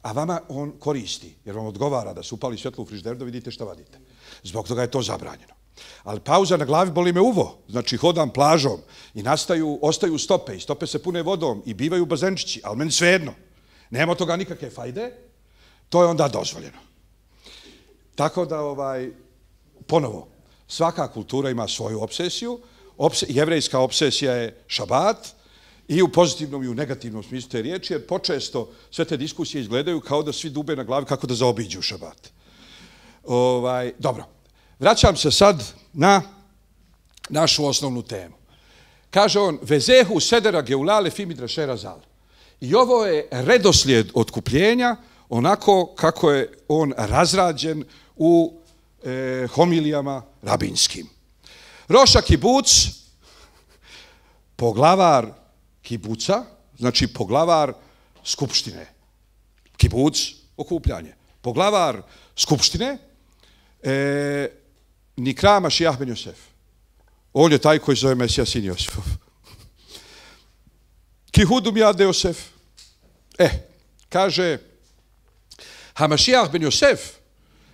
a vama on koristi, jer vam odgovara da se upali svjetlo u frižideru da vidite šta vadite. Zbog toga je to zabranjeno. Ali pauza na glavi boli me uvo, znači hodam plažom i ostaju stope i stope se pune vodom i bivaju bazenčići, ali meni svejedno, nema toga nikakve fajde, to je onda dozvoljeno. Tako da, ponovo, svaka kultura ima svoju obsesiju. Jevrejska obsesija je šabat i u pozitivnom i u negativnom smislu te riječi, jer počesto sve te diskusije izgledaju kao da svi dube na glavi kako da zaobiđu šabat. Dobro, vraćam se sad na našu osnovnu temu. Kaže on, vezehu sedera geulale fimidraše razal. I ovo je redoslijed otkupljenja onako kako je on razrađen u homilijama rabinskim. Roša kibuc, poglavar kibuca, znači poglavar skupštine. Kibuc, okupljanje. Poglavar skupštine Nikra Mašijah ben Josef. On je taj koji zove Mesija sin Josifov. Kihudum jade Josef. Kaže, Hamašijah ben Josef,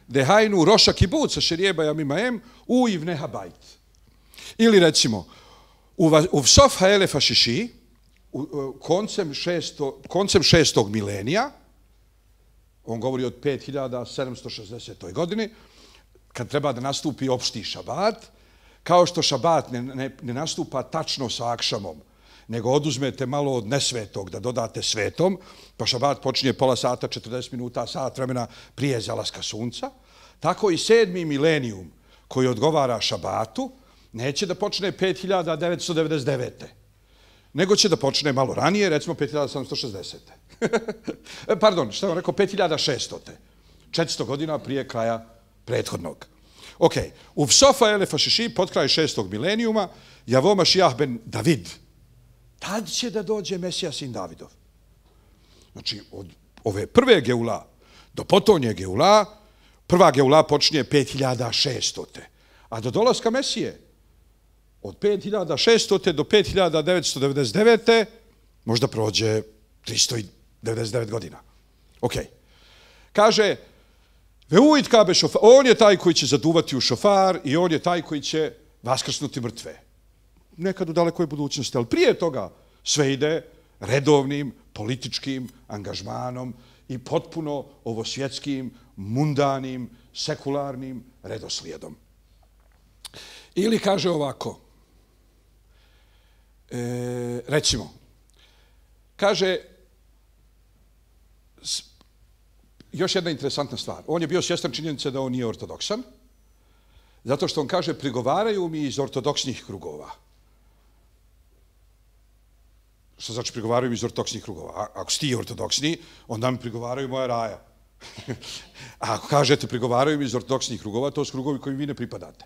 dehajnu roša kibuca šerijeba jamimaem u ivneha bajt. Ili recimo, u Vsof haelef hašiši, koncem 6. milenija, on govori od 5760. godini, kad treba da nastupi opšti šabat, kao što šabat ne nastupa tačno sa akšamom, nego oduzmete malo od nesvetog da dodate svetom, pa šabat počinje pola sata, 40 minuta, sat vremena prije zalaska sunca, tako i 7. milenijum koji odgovara šabatu neće da počne 5999. nego će da počne malo ranije, recimo 5760. Pardon, šta vam rekao, 5600. 400 godina prije kraja prethodnog. Ok, u Vsofa Elefa Šiši, pod kraj 6. milenijuma, Javo Mašijah ben David. Tad će da dođe Mesija sin Davidov. Znači, od ove prve geula do potonje geula, prva geula počinje 5600. A do dolaska Mesije, od 5600. do 5999. možda prođe 399 godina. Ok. Kaže, Veuit kabe šofar, on je taj koji će zaduvati u šofar i on je taj koji će vaskrsnuti mrtve. Nekad u dalekoj budućnosti, ali prije toga sve ide redovnim političkim angažmanom i potpuno ovosvjetskim, mundanim, sekularnim redoslijedom. Ili kaže ovako, recimo, kaže, još jedna interesantna stvar. On je bio svjestan činjenice da on nije ortodoksan, zato što on kaže, prigovaraju mi iz ortodoksnih krugova. Što znači prigovaraju mi iz ortodoksnih krugova? Ako si ti ortodoksni, onda mi prigovaraju moja raja. A ako kažete prigovaraju mi iz ortodoksnih krugova, to su krugovi kojim vi ne pripadate.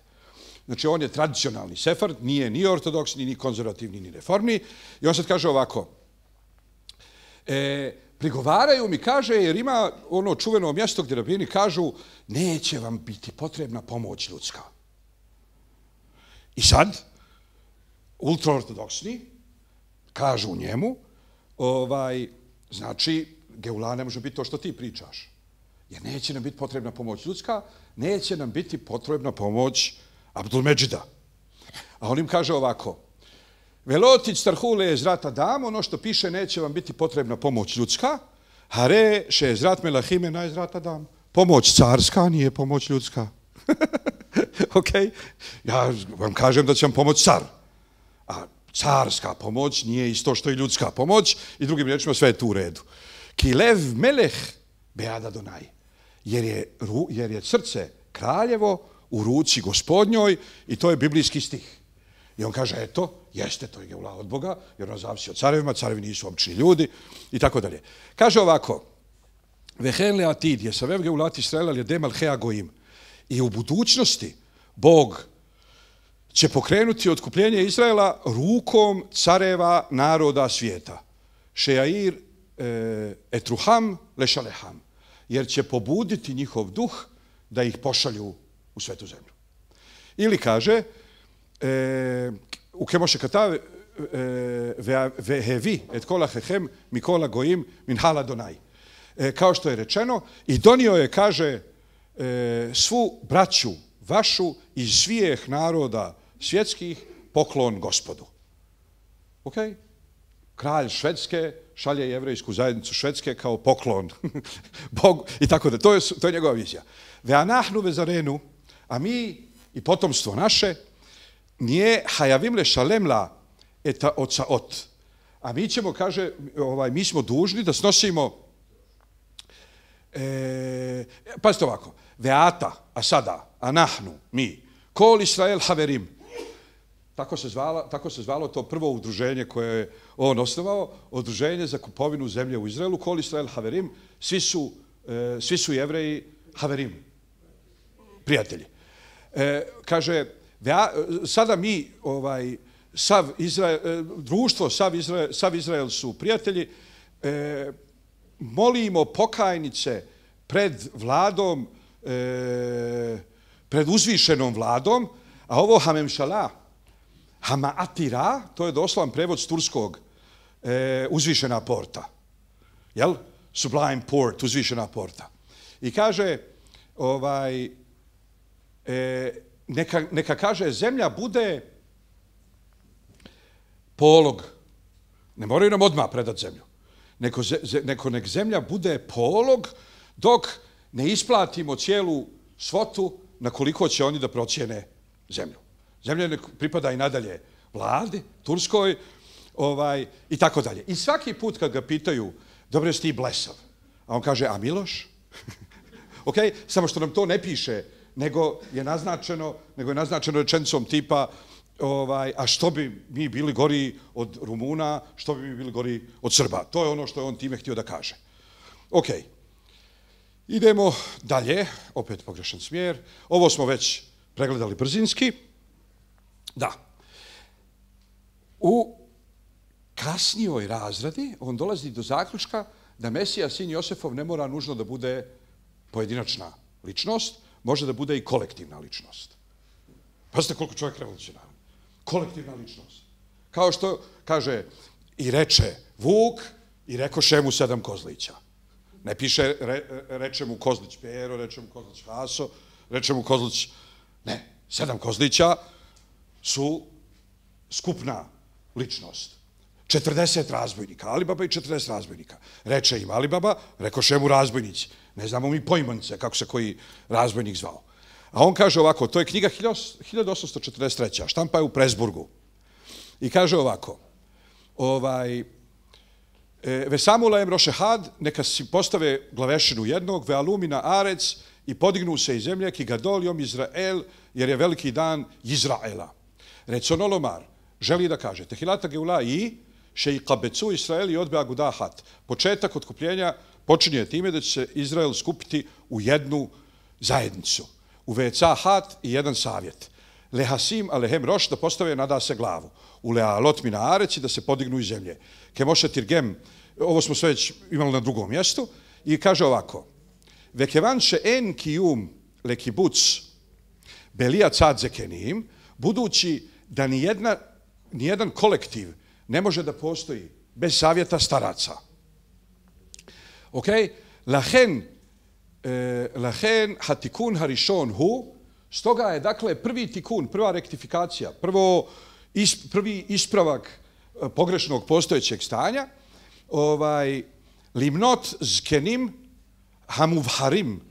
Znači, on je tradicionalni sefard, nije ni ortodoksni, ni konzervativni, ni reformni. I on sad kaže ovako, prigovaraju mi, kaže, jer ima ono čuveno mjesto gdje rabini kažu neće vam biti potrebna pomoć ljudska. I sad, ultraortodoksni kažu njemu, znači, geula ne može biti to što ti pričaš. Jer neće nam biti potrebna pomoć ljudska, neće nam biti potrebna pomoć Abdulmedžida. A on im kaže ovako, Velotic starhule je zrata dam, ono što piše neće vam biti potrebna pomoć ljudska, hare še je zrat melahime naj zrata dam. Pomoć carska nije pomoć ljudska. Ok? Ja vam kažem da će vam pomoć car. A carska pomoć nije isto što i ljudska pomoć i drugim riječima sve je tu u redu. Ki lev meleh beada donaj. Jer je srce kraljevo u ruci gospodnjoj i to je biblijski stih. I on kaže, eto, jeste, to je geula od Boga, jer on zavisi od carevima, carevi nisu obični ljudi i tako dalje. Kaže ovako, Vehenle atid je savev geulat Israela li demal hea goim. I u budućnosti Bog će pokrenuti otkupljenje Izraela rukom careva naroda svijeta. Šejair etruham lešaleham. Jer će pobuditi njihov duh da ih pošalju u svetu zemlju. Ili kaže, u kemoše katav vehevi et kola hehem mikola goim min hala donaj. Kao što je rečeno, i donio je, kaže, svu braću vašu iz svijeh naroda svjetskih poklon gospodu. Ok? Kralj Švedske šalje jevrejsku zajednicu Švedske kao poklon Bogu i tako da. To je njegova vizija. Ve anahnu vezarenu, a mi i potomstvo naše nije hajavim le šalemla eta oca ot. A mi ćemo, kaže, mi smo dužni da snosimo pazite ovako, veata, a sada, anahnu, mi, kol Israel haverim. Tako se zvalo to prvo udruženje koje je on osnovao, udruženje za kupovinu zemlje u Izraelu, kol Israel haverim, svi su jevreji haverim, prijatelji. Kaže, sada mi, društvo, sav Izrael su prijatelji, molimo pokajnice pred vladom pred uzvišenom vladom, a ovo hamemšala, hamaatira, to je doslovan prevod s turskog, uzvišena porta. Jel? Sublime port, uzvišena porta. I kaže, neka kaže, zemlja bude polog. Ne moraju nam odmah predat zemlju. Nek zemlja bude polog dok ne isplatimo cijelu svotu na koliko će oni da procijene zemlju. Zemlja ne pripada i nadalje vladi, Turskoj, i tako dalje. I svaki put kad ga pitaju, dobro, jesi ti blesav? A on kaže, a Miloš? Ok, samo što nam to ne piše, nego je naznačeno rečenicom tipa, a što bi mi bili gori od Rumuna, što bi mi bili gori od Srba. To je ono što je on time htio da kaže. Ok, idemo dalje, opet pogrešan smjer. Ovo smo već pregledali brzinski. Da. U kasnijoj razradi on dolazi do zaključka da Mesija, sin Josefov, ne mora nužno da bude pojedinačna ličnost, može da bude i kolektivna ličnost. Pazite koliko čovjek revolucionaran. Kolektivna ličnost. Kao što kaže i reče Vuk i rekoše mu 7 kozlića. Ne piše reče mu Kozlić Pero, reče mu Kozlić Haso, reče mu Kozlić... Ne, 7 kozlića su skupna ličnost. 40 razbojnika, Alibaba i 40 razbojnika. Reče im Alibaba, rekoše mu razbojnici. Ne znamo mi poimence kako se koji razbojnik zvao. A on kaže ovako, to je knjiga 1843. Štampa je u Presburgu. I kaže ovako, Vesamulajem Rošehad, neka si postave glavešinu jednog, vealumina arec i podignu se iz zemlje, ki gadoljom Izrael, jer je veliki dan Izraela. Reconolomar želi da kaže, tehilata geula i še i kabecu Israel i odbe agudahat. Početak otkupljenja počinje time da će se Izrael skupiti u jednu zajednicu. U vecahat i jedan savjet. Lehasim alehem roš, da postave nada se glavu. U lealot mina areci, da se podignu iz zemlje. Kemoše tirgem, ovo smo sve već imali na drugom mjestu, i kaže ovako. Vekevanše en kijum lekibuc belija cadzekenim, budući da nijedan kolektiv ne može da postoji bez savjeta staraca. Ok? Lahen hatikun harishon hu, stoga je, dakle, prvi tikun, prva rektifikacija, prvi ispravak pogrešnog postojećeg stanja, limnot zkenim hamuvharim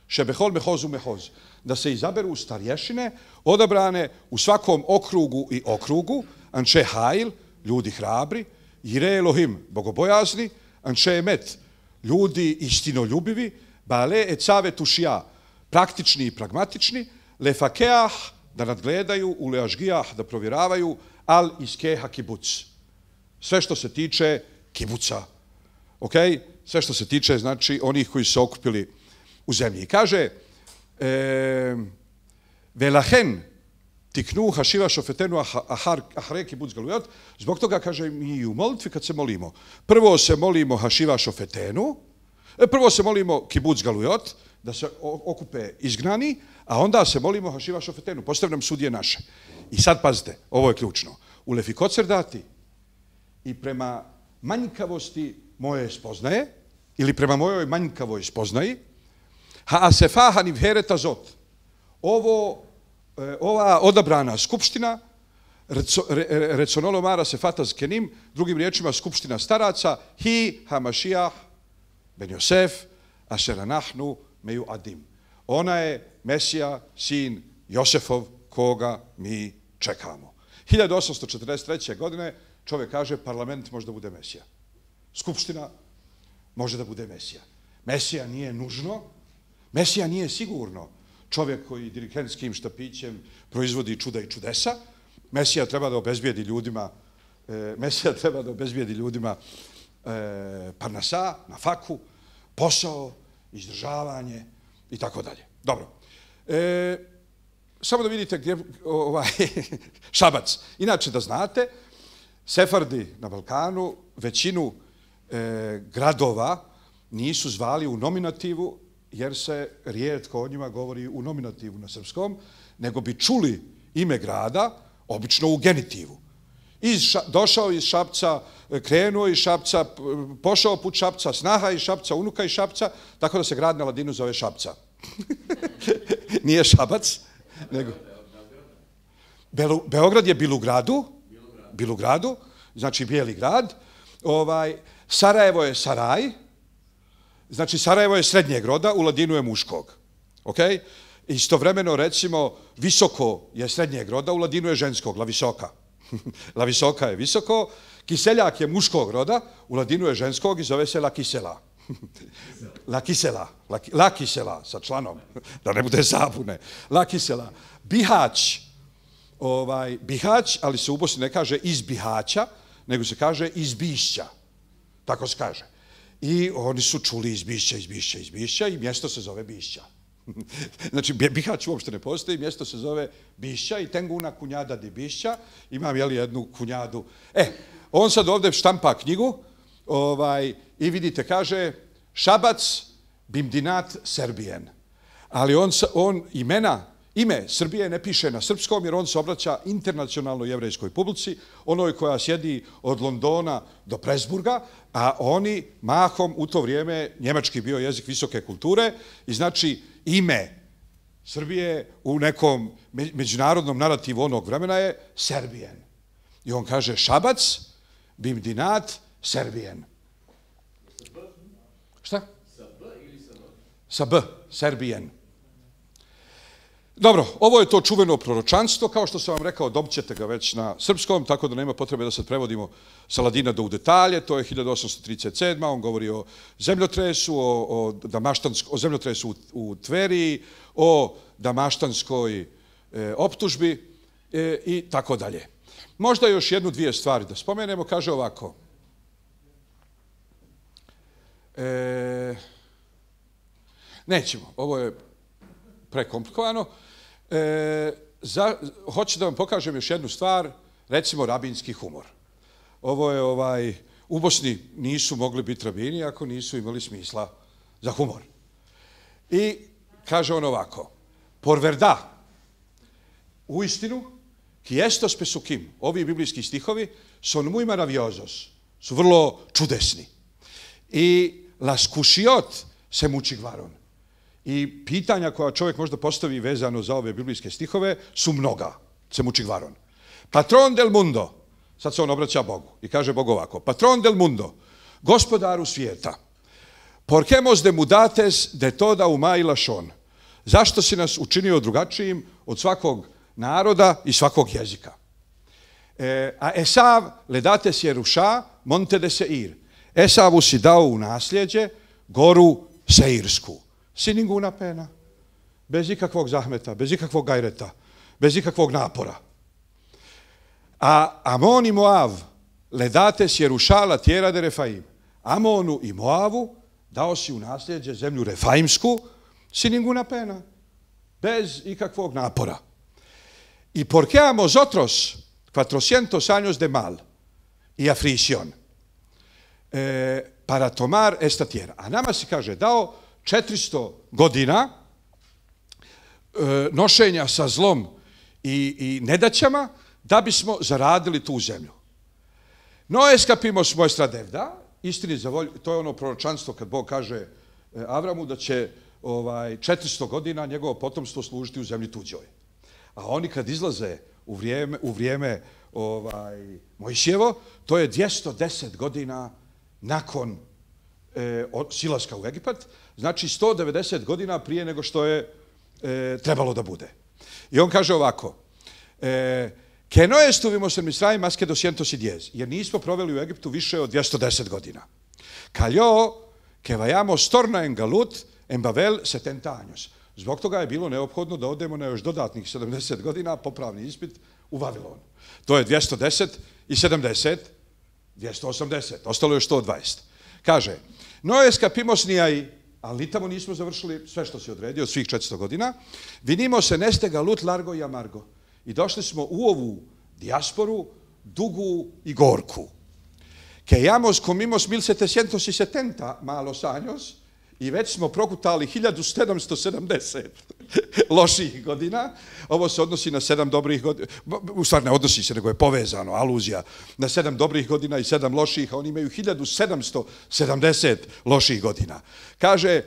šebehol mehozu mehoz, da se izaberu starješine, odabrane u svakom okrugu i okrugu, anče hajl, ljudi hrabri, jire Elohim, bogobojazni, anče emet, ljudi istinoljubivi, bale et save tušija, praktični i pragmatični, lefakeah, da nadgledaju, uleažgijah, da provjeravaju, al iskeha kibuc. Sve što se tiče kibuca. Ok? Sve što se tiče, znači, onih koji su se okupili u zemlji. I kaže, velahen tiknu hašiva šofetenu ahare kibuc galujot, zbog toga, kaže, mi u molitvi kad se molimo, prvo se molimo hašiva šofetenu, prvo se molimo kibuc galujot, da se okupe izgnani, a onda se molimo hašiva šofetenu, postavi nam sudije naše. I sad pazite, ovo je ključno. U lefikocer dati i prema manjkavosti moje spoznaje, ili prema mojoj manjkavoj spoznaji, ha asefaha nivhereta zot. Ova odabrana skupština, reconolomara sefata zkenim, drugim riječima skupština staraca, hi hamašijah ben Josef, ašeranahnu meju adim. Ona je Mesija, sin Josefov, koga mi čekamo. 1843. godine čovjek kaže, parlament može da bude Mesija. Skupština može da bude Mesija. Mesija nije nužno, Mesija nije sigurno čovjek koji dirigentskim štapićem proizvodi čuda i čudesa. Mesija treba da obezbijedi ljudima parnasa, na faku, posao, izdržavanje i tako dalje. Dobro. Samo da vidite gdje Šabac. Inače da znate, Sefardi na Balkanu većinu gradova nisu zvali u nominativu, jer se rijetko o njima govori u nominativu na srpskom, nego bi čuli ime grada, obično u genitivu. Došao iz Šapca, krenuo iz Šapca, pošao put Šapca, snaha iz Šapca, unuka iz Šapca, tako da se grad na ladinu zove Šapca. Nije Šabac, nego... Beograd je Bilugradu, znači Bijeli grad. Sarajevo je Saraj, znači Sarajevo je srednjeg roda, u ladinu je muškog. Istovremeno, recimo, Visoko je srednjeg roda, u ladinu je ženskog, La Visoka. La Visoka je visoko, Kiseljak je muškog roda, u ladinu je ženskog i zove se La Kisela. La Kisela, sa članom, da ne bude zabune. La Kisela. Bihać, ali se u Bosni ne kaže iz Bihaća, nego se kaže iz Bišća. Tako se kaže. I oni su čuli iz Bišća i mjesto se zove Bišća. Znači, Bihać uopšte ne postoji, mjesto se zove Bišća i Tenguna kunjada di Bišća. Imam, jednu kunjadu. On sad ovdje štampa knjigu i vidite, kaže Šabac Bimdinat Serbijen. Ali on ime Srbije ne piše na srpskom, jer on se obraća internacionalnoj jevrejskoj publici, onoj koja sjedi od Londona do Presburga, a oni mahom u to vrijeme, njemački bio jezik visoke kulture, i znači ime Srbije u nekom međunarodnom narativu onog vremena je Serbijen. I on kaže Šabac, Bimdinat, Serbijen. Šta? Sa B ili sa B? Sa B, Serbijen. Dobro, ovo je to čuveno proročanstvo, kao što sam vam rekao, dobit ćete ga već na srpskom, tako da nema potrebe da sad prevodimo sa ladina do u detalje, to je 1837. On govori o zemljotresu, o zemljotresu u Tveri, o damaštanskoj optužbi i tako dalje. Možda još jednu, dvije stvari da spomenemo, kaže ovako. Nećemo, ovo je prekomplikovano. Hoću da vam pokažem još jednu stvar, recimo rabinski humor. Ovo je, u Bosni nisu mogli biti rabini ako nisu imali smisla za humor. I kaže on ovako, por verda, u istinu, ki estos pesukim, ovi biblijski stihovi, son muy maravillosos, su vrlo čudesni. I las kušiot se mučigvaron. I pitanja koja čovjek možda postavi vezano za ove biblijske stihove su mnoga, se mučigvaron. Patron del mundo, sad se on obraća Bogu i kaže Bogu ovako, patron del mundo, gospodaru svijeta, por qué mos demudates de toda umai lashon, zašto si nas učinio drugačijim od svakog naroda i svakog jezika? A Esav le dates Jeruša monte de Seir, Esavu si dao u nasljeđe goru Seirsku. Sin ninguna pena, bez ikakvog zahmeta, bez ikakvog gajreta, bez ikakvog napora. A Amon i Moav le dates Jeruša la tierra de Refaim. Amonu i Moavu dao si u nasljeđe zemlju Refaimsku, sin ninguna pena, bez ikakvog napora. I porque nosotros 400 años de mal y aflicción para tomar esta tierra. A nama si kaže dao 400 godina nošenja sa zlom i nedaćama da bismo zaradili tu zemlju. No escapimos nuestra deuda, istini za volju, to je ono proročanstvo kad Bog kaže Avramu da će 400 godina njegovo potomstvo služiti u zemlji tuđoj. A oni kad izlaze u vrijeme Mojsijevo, to je 210 godina nakon silaska u Egipat, znači 190 godina prije nego što je trebalo da bude. I on kaže ovako, que no estuvimos en Misraim más que 210, jer nismo proveli u Egiptu više od 210 godina. Cayó que vayamos torna en galut en Bavel 70 años. Zbog toga je bilo neophodno da odemo na još dodatnih 70 godina popravni ispit u Vavilon. To je 210 i 70, 280, ostalo je 120. Kaže, no escapimos ni ahí, ali tamo nismo završili sve što se odredio od svih 400 godina. Vinimos en este galut largo y amargo. I došli smo u ovu dijasporu dugu i gorku. Que comimos 1770 malos años i već smo prokutali 1770 loših godina. Ovo se odnosi na 7 dobrih godina, u stvari ne odnosi se, nego je povezano, aluzija, na 7 dobrih godina i 7 loših, a oni imaju 1770 loših godina. Kaže,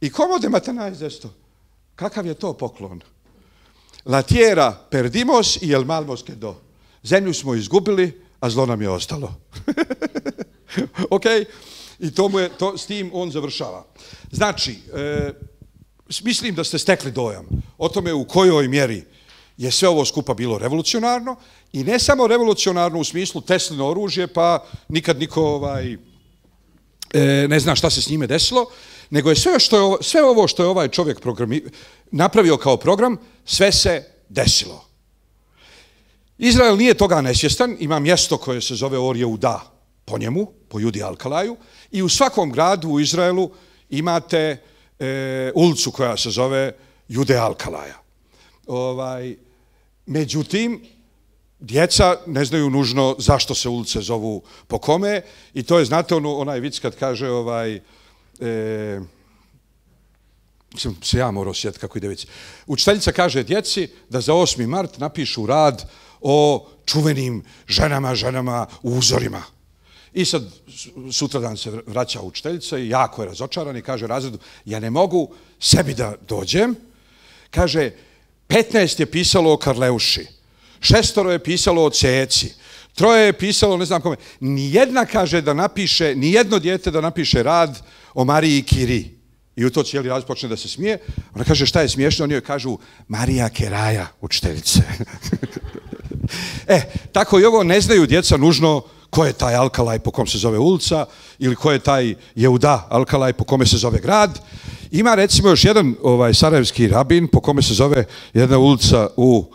i comode matanais esto? Kakav je to poklon? La tierra perdimos y el mal nos quedó. Zemlju smo izgubili, a zlo nam je ostalo. Ok? I s tim on završava. Znači, mislim da ste stekli dojam o tome u kojoj mjeri je sve ovo skupa bilo revolucionarno i ne samo revolucionarno u smislu Teslino oružje, pa nikad niko ne zna šta se s njime desilo, nego je sve ovo što je ovaj čovjek napravio kao program, sve se desilo. Izrael nije toga nesvjestan, ima mjesto koje se zove Or Jehuda po njemu, po Judi Alkalaju, i u svakom gradu u Izraelu imate ulicu koja se zove Jude Alkalaja. Međutim, djeca ne znaju nužno zašto se ulice zovu po kome i to je, znate, onaj vic kad kaže se ja morao sjetiti kako ide vic. Učiteljica kaže djeci da za 8. mart napišu rad o čuvenim ženama u uzorima. I sad sutradan se vraća učiteljica i jako je razočaran i kaže razredu, ja ne mogu sebi da dođem. Kaže, 15 je pisalo o Karleuši, 6 je pisalo o Ceci, 3 je pisalo ne znam kome. Nijedna, kaže, da napiše, nijedno dijete da napiše rad o Mariji Kiri. I u to cijeli raz počne da se smije. Ona kaže, šta je smiješno? Oni joj kažu, Marija Keraja, učiteljice. Tako i ovo, ne znaju djeca nužno ko je taj Alkalaj po kom se zove ulica ili ko je taj Jehuda Alkalaj po kome se zove grad. Ima recimo još jedan sarajevski rabin po kome se zove jedna ulica u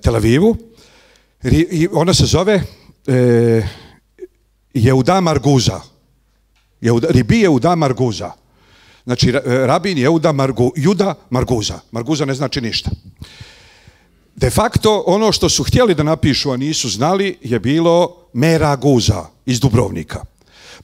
Tel Avivu. Ona se zove Jehuda Marguza. Ribi Jehuda Marguza. Znači, rabin Jehuda Marguza. Marguza ne znači ništa. De facto, ono što su htjeli da napišu, a nisu znali, je bilo Meraguza iz Dubrovnika.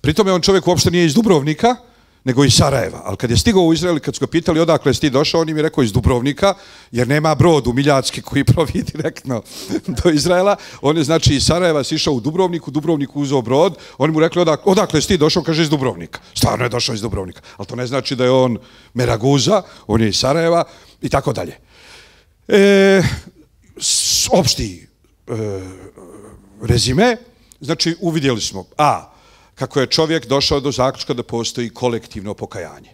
Pritome on čovjek uopšte nije iz Dubrovnika, nego iz Sarajeva. Ali kad je stigao u Izrael, kad su ga pitali odakle si ti došao, on im je rekao iz Dubrovnika, jer nema brod u Miljacki koji provi direktno do Izraela. On je, znači, iz Sarajeva sišao u Dubrovniku uzeo brod, oni mu rekli odakle si ti došao, kaže iz Dubrovnika. Stvarno je došao iz Dubrovnika. Ali to ne znači da je on Meraguza, on je iz Sarajeva i tako dalje. Opšti rezime, znači uvidjeli smo kako je čovjek došao do zaključka da postoji kolektivno pokajanje.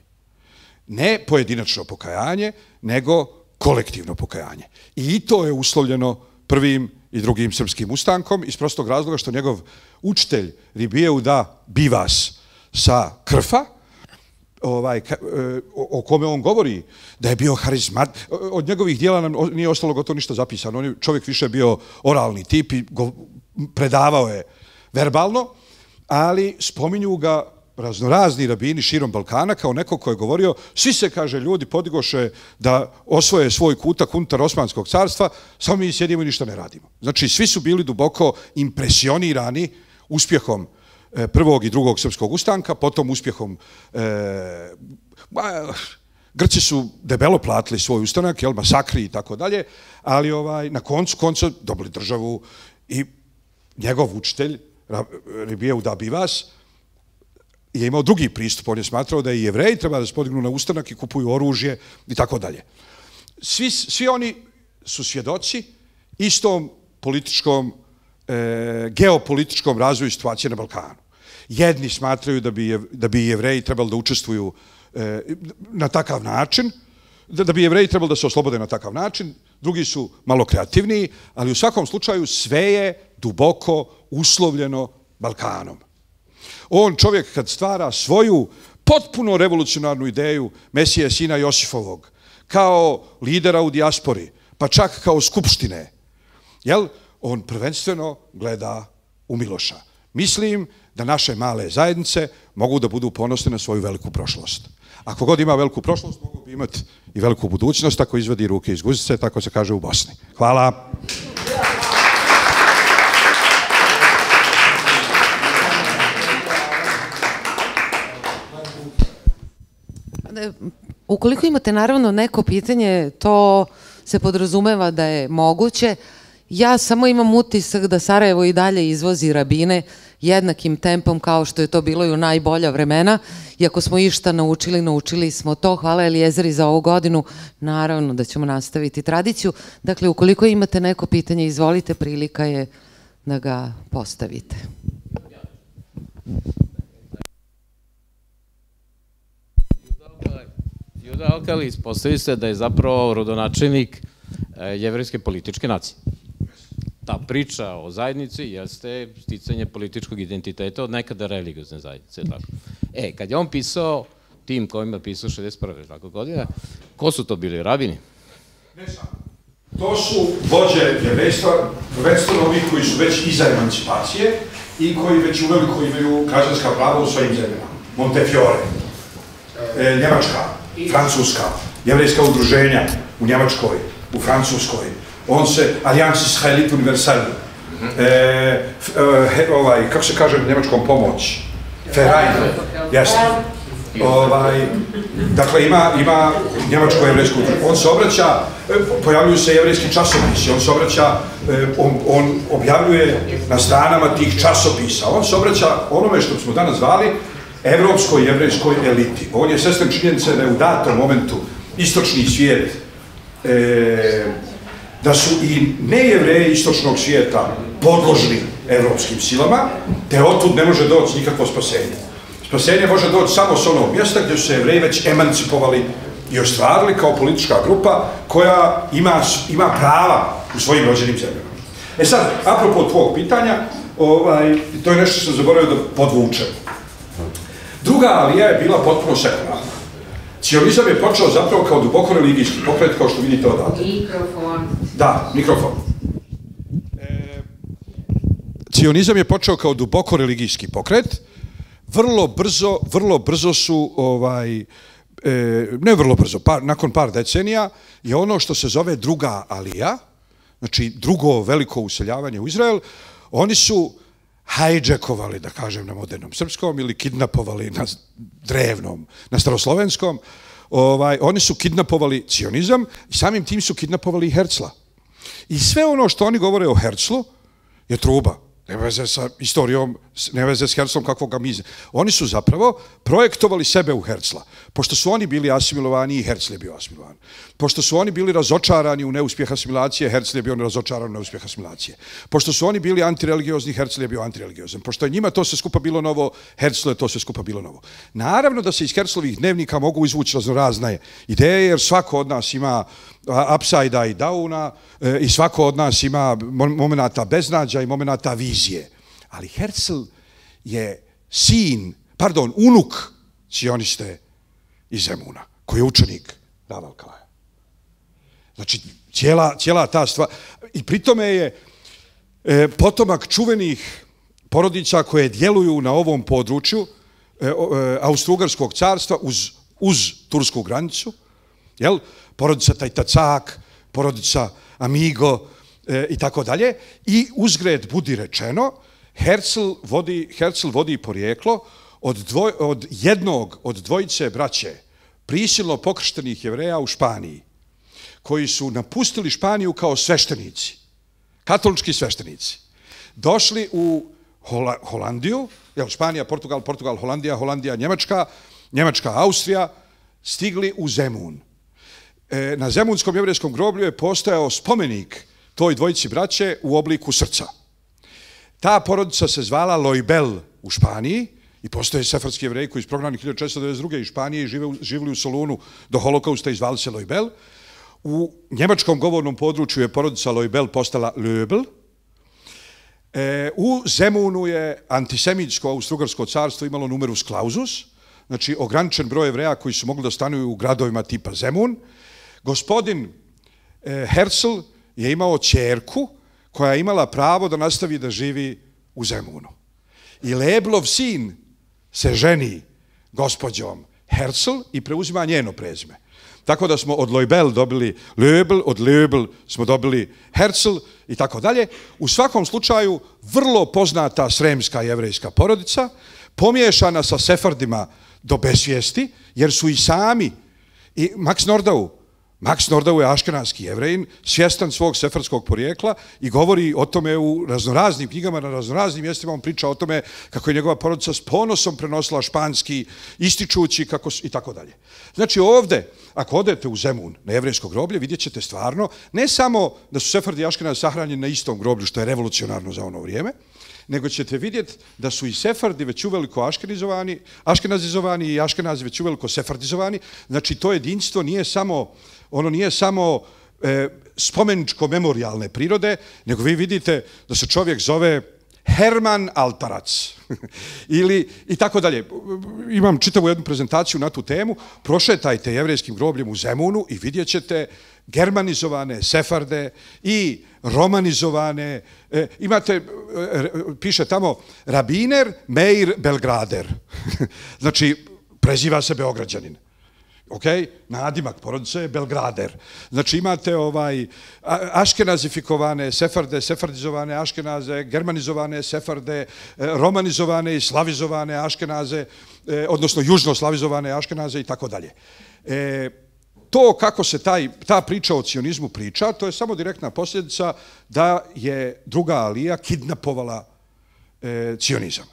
Ne pojedinačno pokajanje, nego kolektivno pokajanje. I to je uslovljeno prvim i drugim srpskim ustankom iz prostog razloga što njegov učitelj Ribi Jehuda Bivas sa Krfa, o kome on govori da je bio harizmat, od njegovih dijela nam nije ostalo gotovo ništa zapisano. On je čovjek više bio oralni tip i predavao je verbalno, ali spominju ga raznorazni rabini širom Balkana kao neko ko je govorio, svi se, kaže, ljudi podigoše da osvoje svoj kutak unutar Osmanskog carstva, samo mi sjedimo i ništa ne radimo. Znači, svi su bili duboko impresionirani uspjehom prvog i drugog srpskog ustanka, potom uspjehom Grci su debelo platili svoj ustanak, masakri i tako dalje, ali na koncu dobili državu i njegov učitelj Ribi Jehuda Bivas je imao drugi pristup. On je smatrao da i Jevreji treba da se podignu na ustanak i kupuju oružje i tako dalje. Svi oni su svjedoci istom političkom, geopolitičkom razvoju situacije na Balkanu. Jedni smatraju da bi Jevreji trebali da učestvuju na takav način, da bi Jevreji trebali da se oslobode na takav način, drugi su malo kreativniji, ali u svakom slučaju sve je duboko uslovljeno Balkanom. On čovjek kad stvara svoju potpuno revolucionarnu ideju Mesije sina Josifovog, kao lidera u dijaspori, pa čak kao skupštine, on prvenstveno gleda u Miloša. Mislim da naše male zajednice mogu da budu ponosne na svoju veliku prošlost. Ako god ima veliku prošlost, mogu bi imati i veliku budućnost, ako izvadi ruke iz guzice, tako se kaže u Bosni. Hvala. Ukoliko imate naravno neko pitanje, to se podrazumeva da je moguće. Ja samo imam utisak da Sarajevo i dalje izvozi rabine jednakim tempom kao što je to bilo i u najbolja vremena. I ako smo išta naučili, naučili smo to. Hvala Elijezeri za ovu godinu. Naravno da ćemo nastaviti tradiciju. Dakle, ukoliko imate neko pitanje, izvolite, prilika je da ga postavite. Juda Alkali ispostavi se da je zapravo rodonačelnik jevrejske političke nacije. Ta priča o zajednici jeste sticanje političkog identiteta od nekada religiozne zajednice. Kad je on pisao tim kojima je pisao 61. godina, ko su to bili, rabini? Ne samo. To su vođe jevrejstva, prvenstveno ovi koji su već iza emancipacije i koji već uveliko imaju građanska prava u svojim zemljama. Montefiore, Njemačka, Francuska, jevrejska udruženja u Njemačkoj, u Francuskoj, Alliance Israelite Universelle, kako se kaže u njemačkom pomoć? Verein, jasno. Dakle, ima njemačko jevrejsko udruženje. On se obraća, pojavljuju se jevrejski časopisi, on se obraća, on objavljuje na stranama tih časopisa, on se obraća onome što smo danas zvali evropskoj jevrejskoj eliti. On je svestan činjenice da je u datom momentu istočni svijet, da su i nejevreji istočnog svijeta podložni evropskim silama, te otud ne može doći nikakvo spasenje. Spasenje može doći samo s onog mjesta gdje su se jevreji već emancipovali i ostvarili kao politička grupa koja ima prava u svojim rođenim zemljama. Sad, apropo tvojeg pitanja, to je nešto što sam zaboravio da podvučem. Druga alija je bila potpuno sekularna. Cionizam je počeo zapravo kao duboko religijski pokret, kao što vidite odavde. Mikrofon. Da, mikrofon. Cionizam je počeo kao duboko religijski pokret. Vrlo brzo su, ne vrlo brzo, nakon par decenija, je ono što se zove druga alija, znači drugo veliko useljavanje u Izrael, oni su hajđekovali, da kažem na modernom srpskom, ili kidnapovali na drevnom, na staroslovenskom, oni su kidnapovali cionizam i samim tim su kidnapovali i Herzla. I sve ono što oni govore o Herzlu je truba. Nema veze sa istorijom, nema veze s Herzlom kakvog ga mize. Oni su zapravo projektovali sebe u Herzla. Pošto su oni bili asimilovani i Herzl je bio asimilovan. Pošto su oni bili razočarani u neuspjeh asimilacije, Herzl je bio razočaran u neuspjeh asimilacije. Pošto su oni bili antireligiozni, Herzl je bio antireligiozan. Pošto je njima to sve skupa bilo novo, Herzlu je to sve skupa bilo novo. Naravno da se iz Herzlovih dnevnika mogu izvući raznorazne ideje, jer svako od nas ima upside-a i downa i svako od nas ima momenata beznađa i momenata vizije. Ali Herzl je unuk cioniste iz Zemuna, koji je učenik Rava Alkalaja. Znači, cijela ta stvar. I pritome je potomak čuvenih porodica koje djeluju na ovom području Austro-Ugarskog carstva uz tursku granicu, jel? Porodica Tajtacak, porodica Amigo i tako dalje. I uzgred budi rečeno, Herzl vodi porijeklo od dvojice braće prisilno pokrštenih Jevreja u Španiji, koji su napustili Španiju kao sveštenici, katolički sveštenici. Došli u Holandiju, Španija, Portugal, Holandija, Njemačka, Austrija, stigli u Zemun. Na zemunskom jevrejskom groblju je postojao spomenik toj dvojici braće u obliku srca. Ta porodica se zvala Loibel u Španiji i postoje sefardski jevreji koji su prognani 1492. iz Španije i živjeli u Solunu do holokausta i zvali se Loibel. U njemačkom govornom području je porodica Loibel postala Löbel. U Zemunu je antisemitsko Austro-Ugarsko carstvo imalo numerus clausus, znači ograničen broj Jevreja koji su mogli da stanuju u gradovima tipa Zemun. Gospodin Herzl je imao ćerku koja je imala pravo da nastavi da živi u Zemunu. I Leblov sin se ženi gospođom Herzl i preuzima njeno prezime. Tako da smo od Loibel dobili Löbel, od Löbel smo dobili Herzl i tako dalje. U svakom slučaju vrlo poznata sremska jevrejska porodica, pomiješana sa sefardima do besvijesti, jer su i sami, i Max Nordau je aškenazski Jevrejin, svjestan svog sefardskog porijekla i govori o tome u raznoraznim knjigama, na raznoraznim mjestima on priča o tome kako je njegova porodica s ponosom prenosila španski, ističući kako i tako dalje. Znači ovdje, ako odete u Zemun na jevrejsko groblje, vidjet ćete stvarno, ne samo da su Sefardi i Aškenazi sahranjeni na istom groblju, što je revolucionarno za ono vrijeme, nego ćete vidjeti da su i Sefardi već uveliko aškenazizovani i Aškenazi već uveliko sefardizovani. Znači to jedinstvo nije samo spomeničko-memorijalne prirode, nego vi vidite da se čovjek zove Herman Altarac ili i tako dalje. Imam čitavu jednu prezentaciju na tu temu. Prošetajte jevrejskim grobljem u Zemunu i vidjet ćete germanizovane Sefarde i romanizovane, imate, piše tamo Rabiner Meir Belgrader, znači preziva se Beograđanin. Ok, nadimak porodice je Belgrader. Znači imate aškenazifikovane Sefarde, sefardizovane Aškenaze, germanizovane Sefarde, romanizovane i slavizovane Aškenaze, odnosno južno slavizovane Aškenaze i tako dalje. To kako se ta priča o cionizmu priča, to je samo direktna posljedica da je druga Alija kidnapovala cionizam.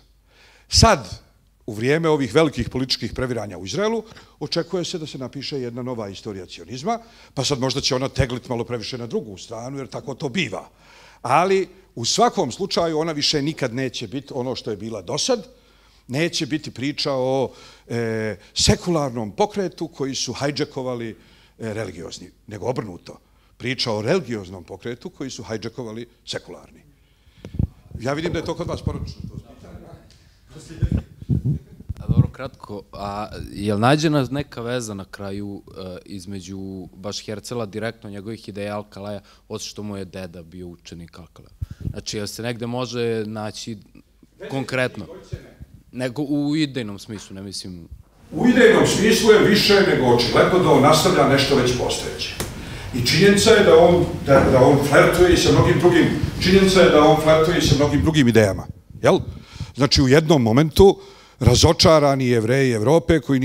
Sad, u vrijeme ovih velikih političkih previranja u Izraelu, očekuje se da se napiše jedna nova istorija cionizma, pa sad možda će ona tegliti malo previše na drugu stranu, jer tako to biva. Ali u svakom slučaju ona više nikad neće biti ono što je bila dosad, neće biti priča o sekularnom pokretu koji su hajđakovali religiozni, nego obrnuto. Priča o religioznom pokretu koji su hajđakovali sekularni. Ja vidim da je to kod vas poručno. Dobro, kratko. A je li nađena neka veza na kraju između baš Herzela, direktno njegovih ideja Alkalaja, od što mu je deda bio učenik Alkalaja? Znači, jel se negde može naći konkretno? Nego u idejnom smislu, ne mislim... U idejnom smislu je više nego očigledno da on nastavlja nešto već postojeće. I činjenica je da on flertuje i sa mnogim drugim, činjenica je da on flertuje i sa mnogim drugim idejama. Jel? Znači, u jednom momentu razočarani Jevreji Evrope koji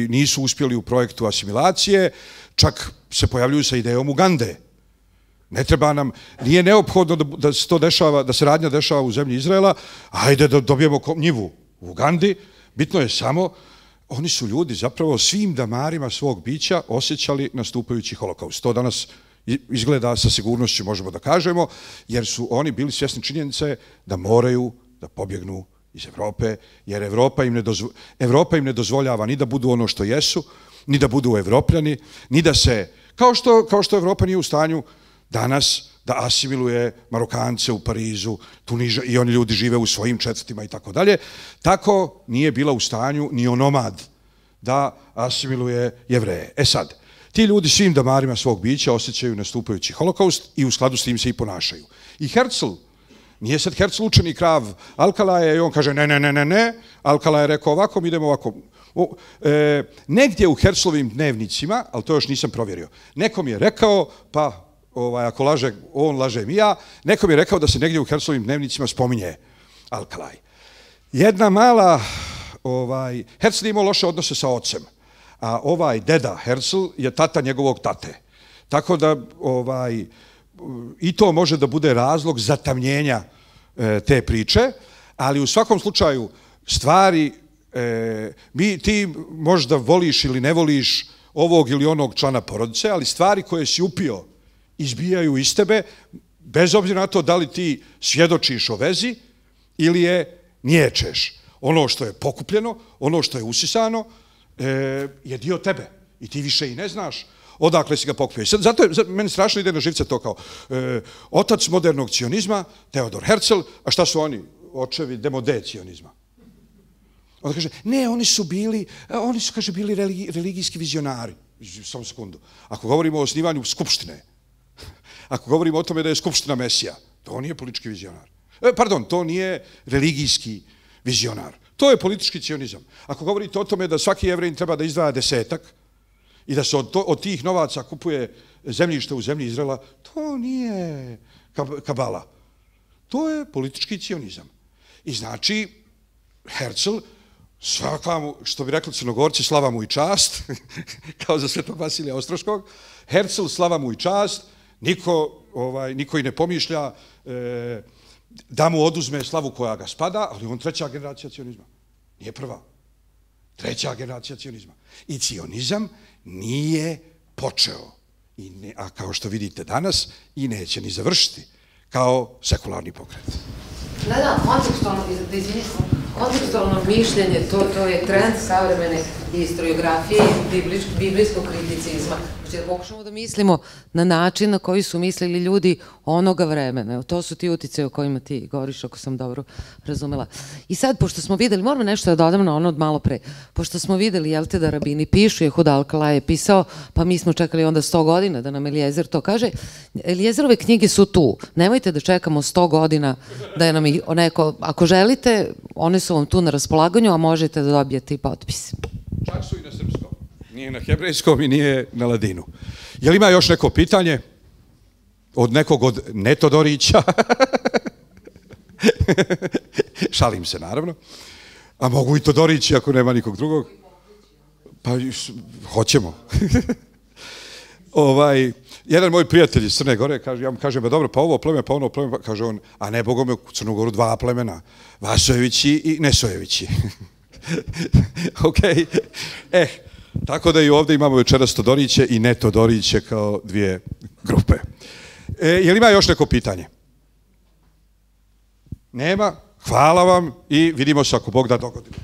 nisu uspjeli u projektu asimilacije, čak se pojavljuju sa idejom Ugande. Ne treba nam, nije neophodno da se to dešava, da se radnja dešava u zemlji Izraela, ajde da dobijemo njivu u Ugandi. Bitno je samo, oni su ljudi zapravo svim damarima svog bića osjećali nastupajući holokaust. To danas izgleda sa sigurnošću, možemo da kažemo, jer su oni bili svjesni činjenice da moraju da pobjegnu iz Evrope, jer Evropa im ne dozvoljava ni da budu ono što jesu, ni da budu Evropljani, ni da se, kao što Evropa nije u stanju danas da asimiluje Marokance u Parizu, i oni ljudi žive u svojim četvrtima i tako dalje, tako nije bila u stanju ni onomad da asimiluje Jevreje. E sad, ti ljudi svim damarima svog bića osjećaju nastupajući holokaust i u skladu s tim se i ponašaju. I Herzl, nije sad Herzl učenik Rav Alkalaja i on kaže ne, Alkalaj je rekao ovako, mi idemo ovako. Negdje u Herzlovim dnevnicima, ali to još nisam provjerio, nekom je rekao, pa ako laže, on lažem i ja, nekom je rekao da se negdje u Herzlovim dnevnicima spominje Alkalaj. Jedna mala, Herzl je imao loše odnose sa ocem, a deda Herzl je tata njegovog tate. Tako da i to može da bude razlog zatamnjenja te priče, ali u svakom slučaju stvari, ti možda voliš ili ne voliš ovog ili onog člana porodice, ali stvari koje si upio izbijaju iz tebe, bez obzira na to da li ti svjedočiš o vezi ili je niječeš. Ono što je pokupljeno, ono što je usisano, je dio tebe i ti više i ne znaš odakle si ga pokupio. Zato je meni strašno ide na živce to kao otac modernog cionizma, Theodor Herzl, a šta su oni? Očevi demode cionizma. Onda kaže, ne, oni su bili religijski vizionari. Samo sekundu. Ako govorimo o osnivanju skupštine, ako govorimo o tome da je skupština Mesija, to nije politički vizionar. Pardon, to nije religijski vizionar. To je politički cionizam. Ako govorite o tome da svaki Jevrejin treba da izdvaja 10 i da se od tih novaca kupuje zemljište u zemlji Izraela, to nije kabala. To je politički cionizam. I znači, Herzl svaka mu, što bi rekli Crnogorci, slava mu i čast, kao za Svetog Vasilija Ostroškog. Herzl, slava mu i čast, niko i ne pomišlja da mu oduzme slavu koja ga spada, ali on treća generacija cionizma. Nije prva. Treća generacija cionizma. I cionizam nije počeo, a kao što vidite danas, i neće ni završiti kao sekularni pokret. Da, kontekstualno mišljenje, to je trend savremene historiografije i biblijskog kriticizma. Znači da pokušamo da mislimo na način na koji su mislili ljudi onoga vremena. To su ti utice o kojima ti govoriš, ako sam dobro razumela. I sad, pošto smo videli, moramo nešto da dodam na ono od malo pre, pošto smo videli, jel te, da rabini pišu, Jehuda Alkalaj je pisao, pa mi smo čekali onda 100 godina da nam Eliezer to kaže. Eliezerove knjige su tu. Nemojte da čekamo 100 godina da je nam neko, ako želite, one su vam tu na raspolaganju, a možete da dobijete i potpis. Čak su i na srpskom. Nije na hebrejskom i nije na ladinu. Je li ima još neko pitanje? Od nekog od Netodorića? Šalim se, naravno. A mogu i Todorići ako nema nikog drugog? Pa, hoćemo. Jedan moj prijatelj iz Crne Gore, ja mu kažem, dobro, pa ovo pleme, pa ono pleme, pa kaže on, a ne, Bogom je u Crnogoru 2 plemena, Vasojevići i Nesojevići. Ok, tako da i ovdje imamo večeras Todoriće i Netodoriće kao 2 grupe. Je li ima još neko pitanje? Nema? Hvala vam i vidimo se ako Bog da dogodine.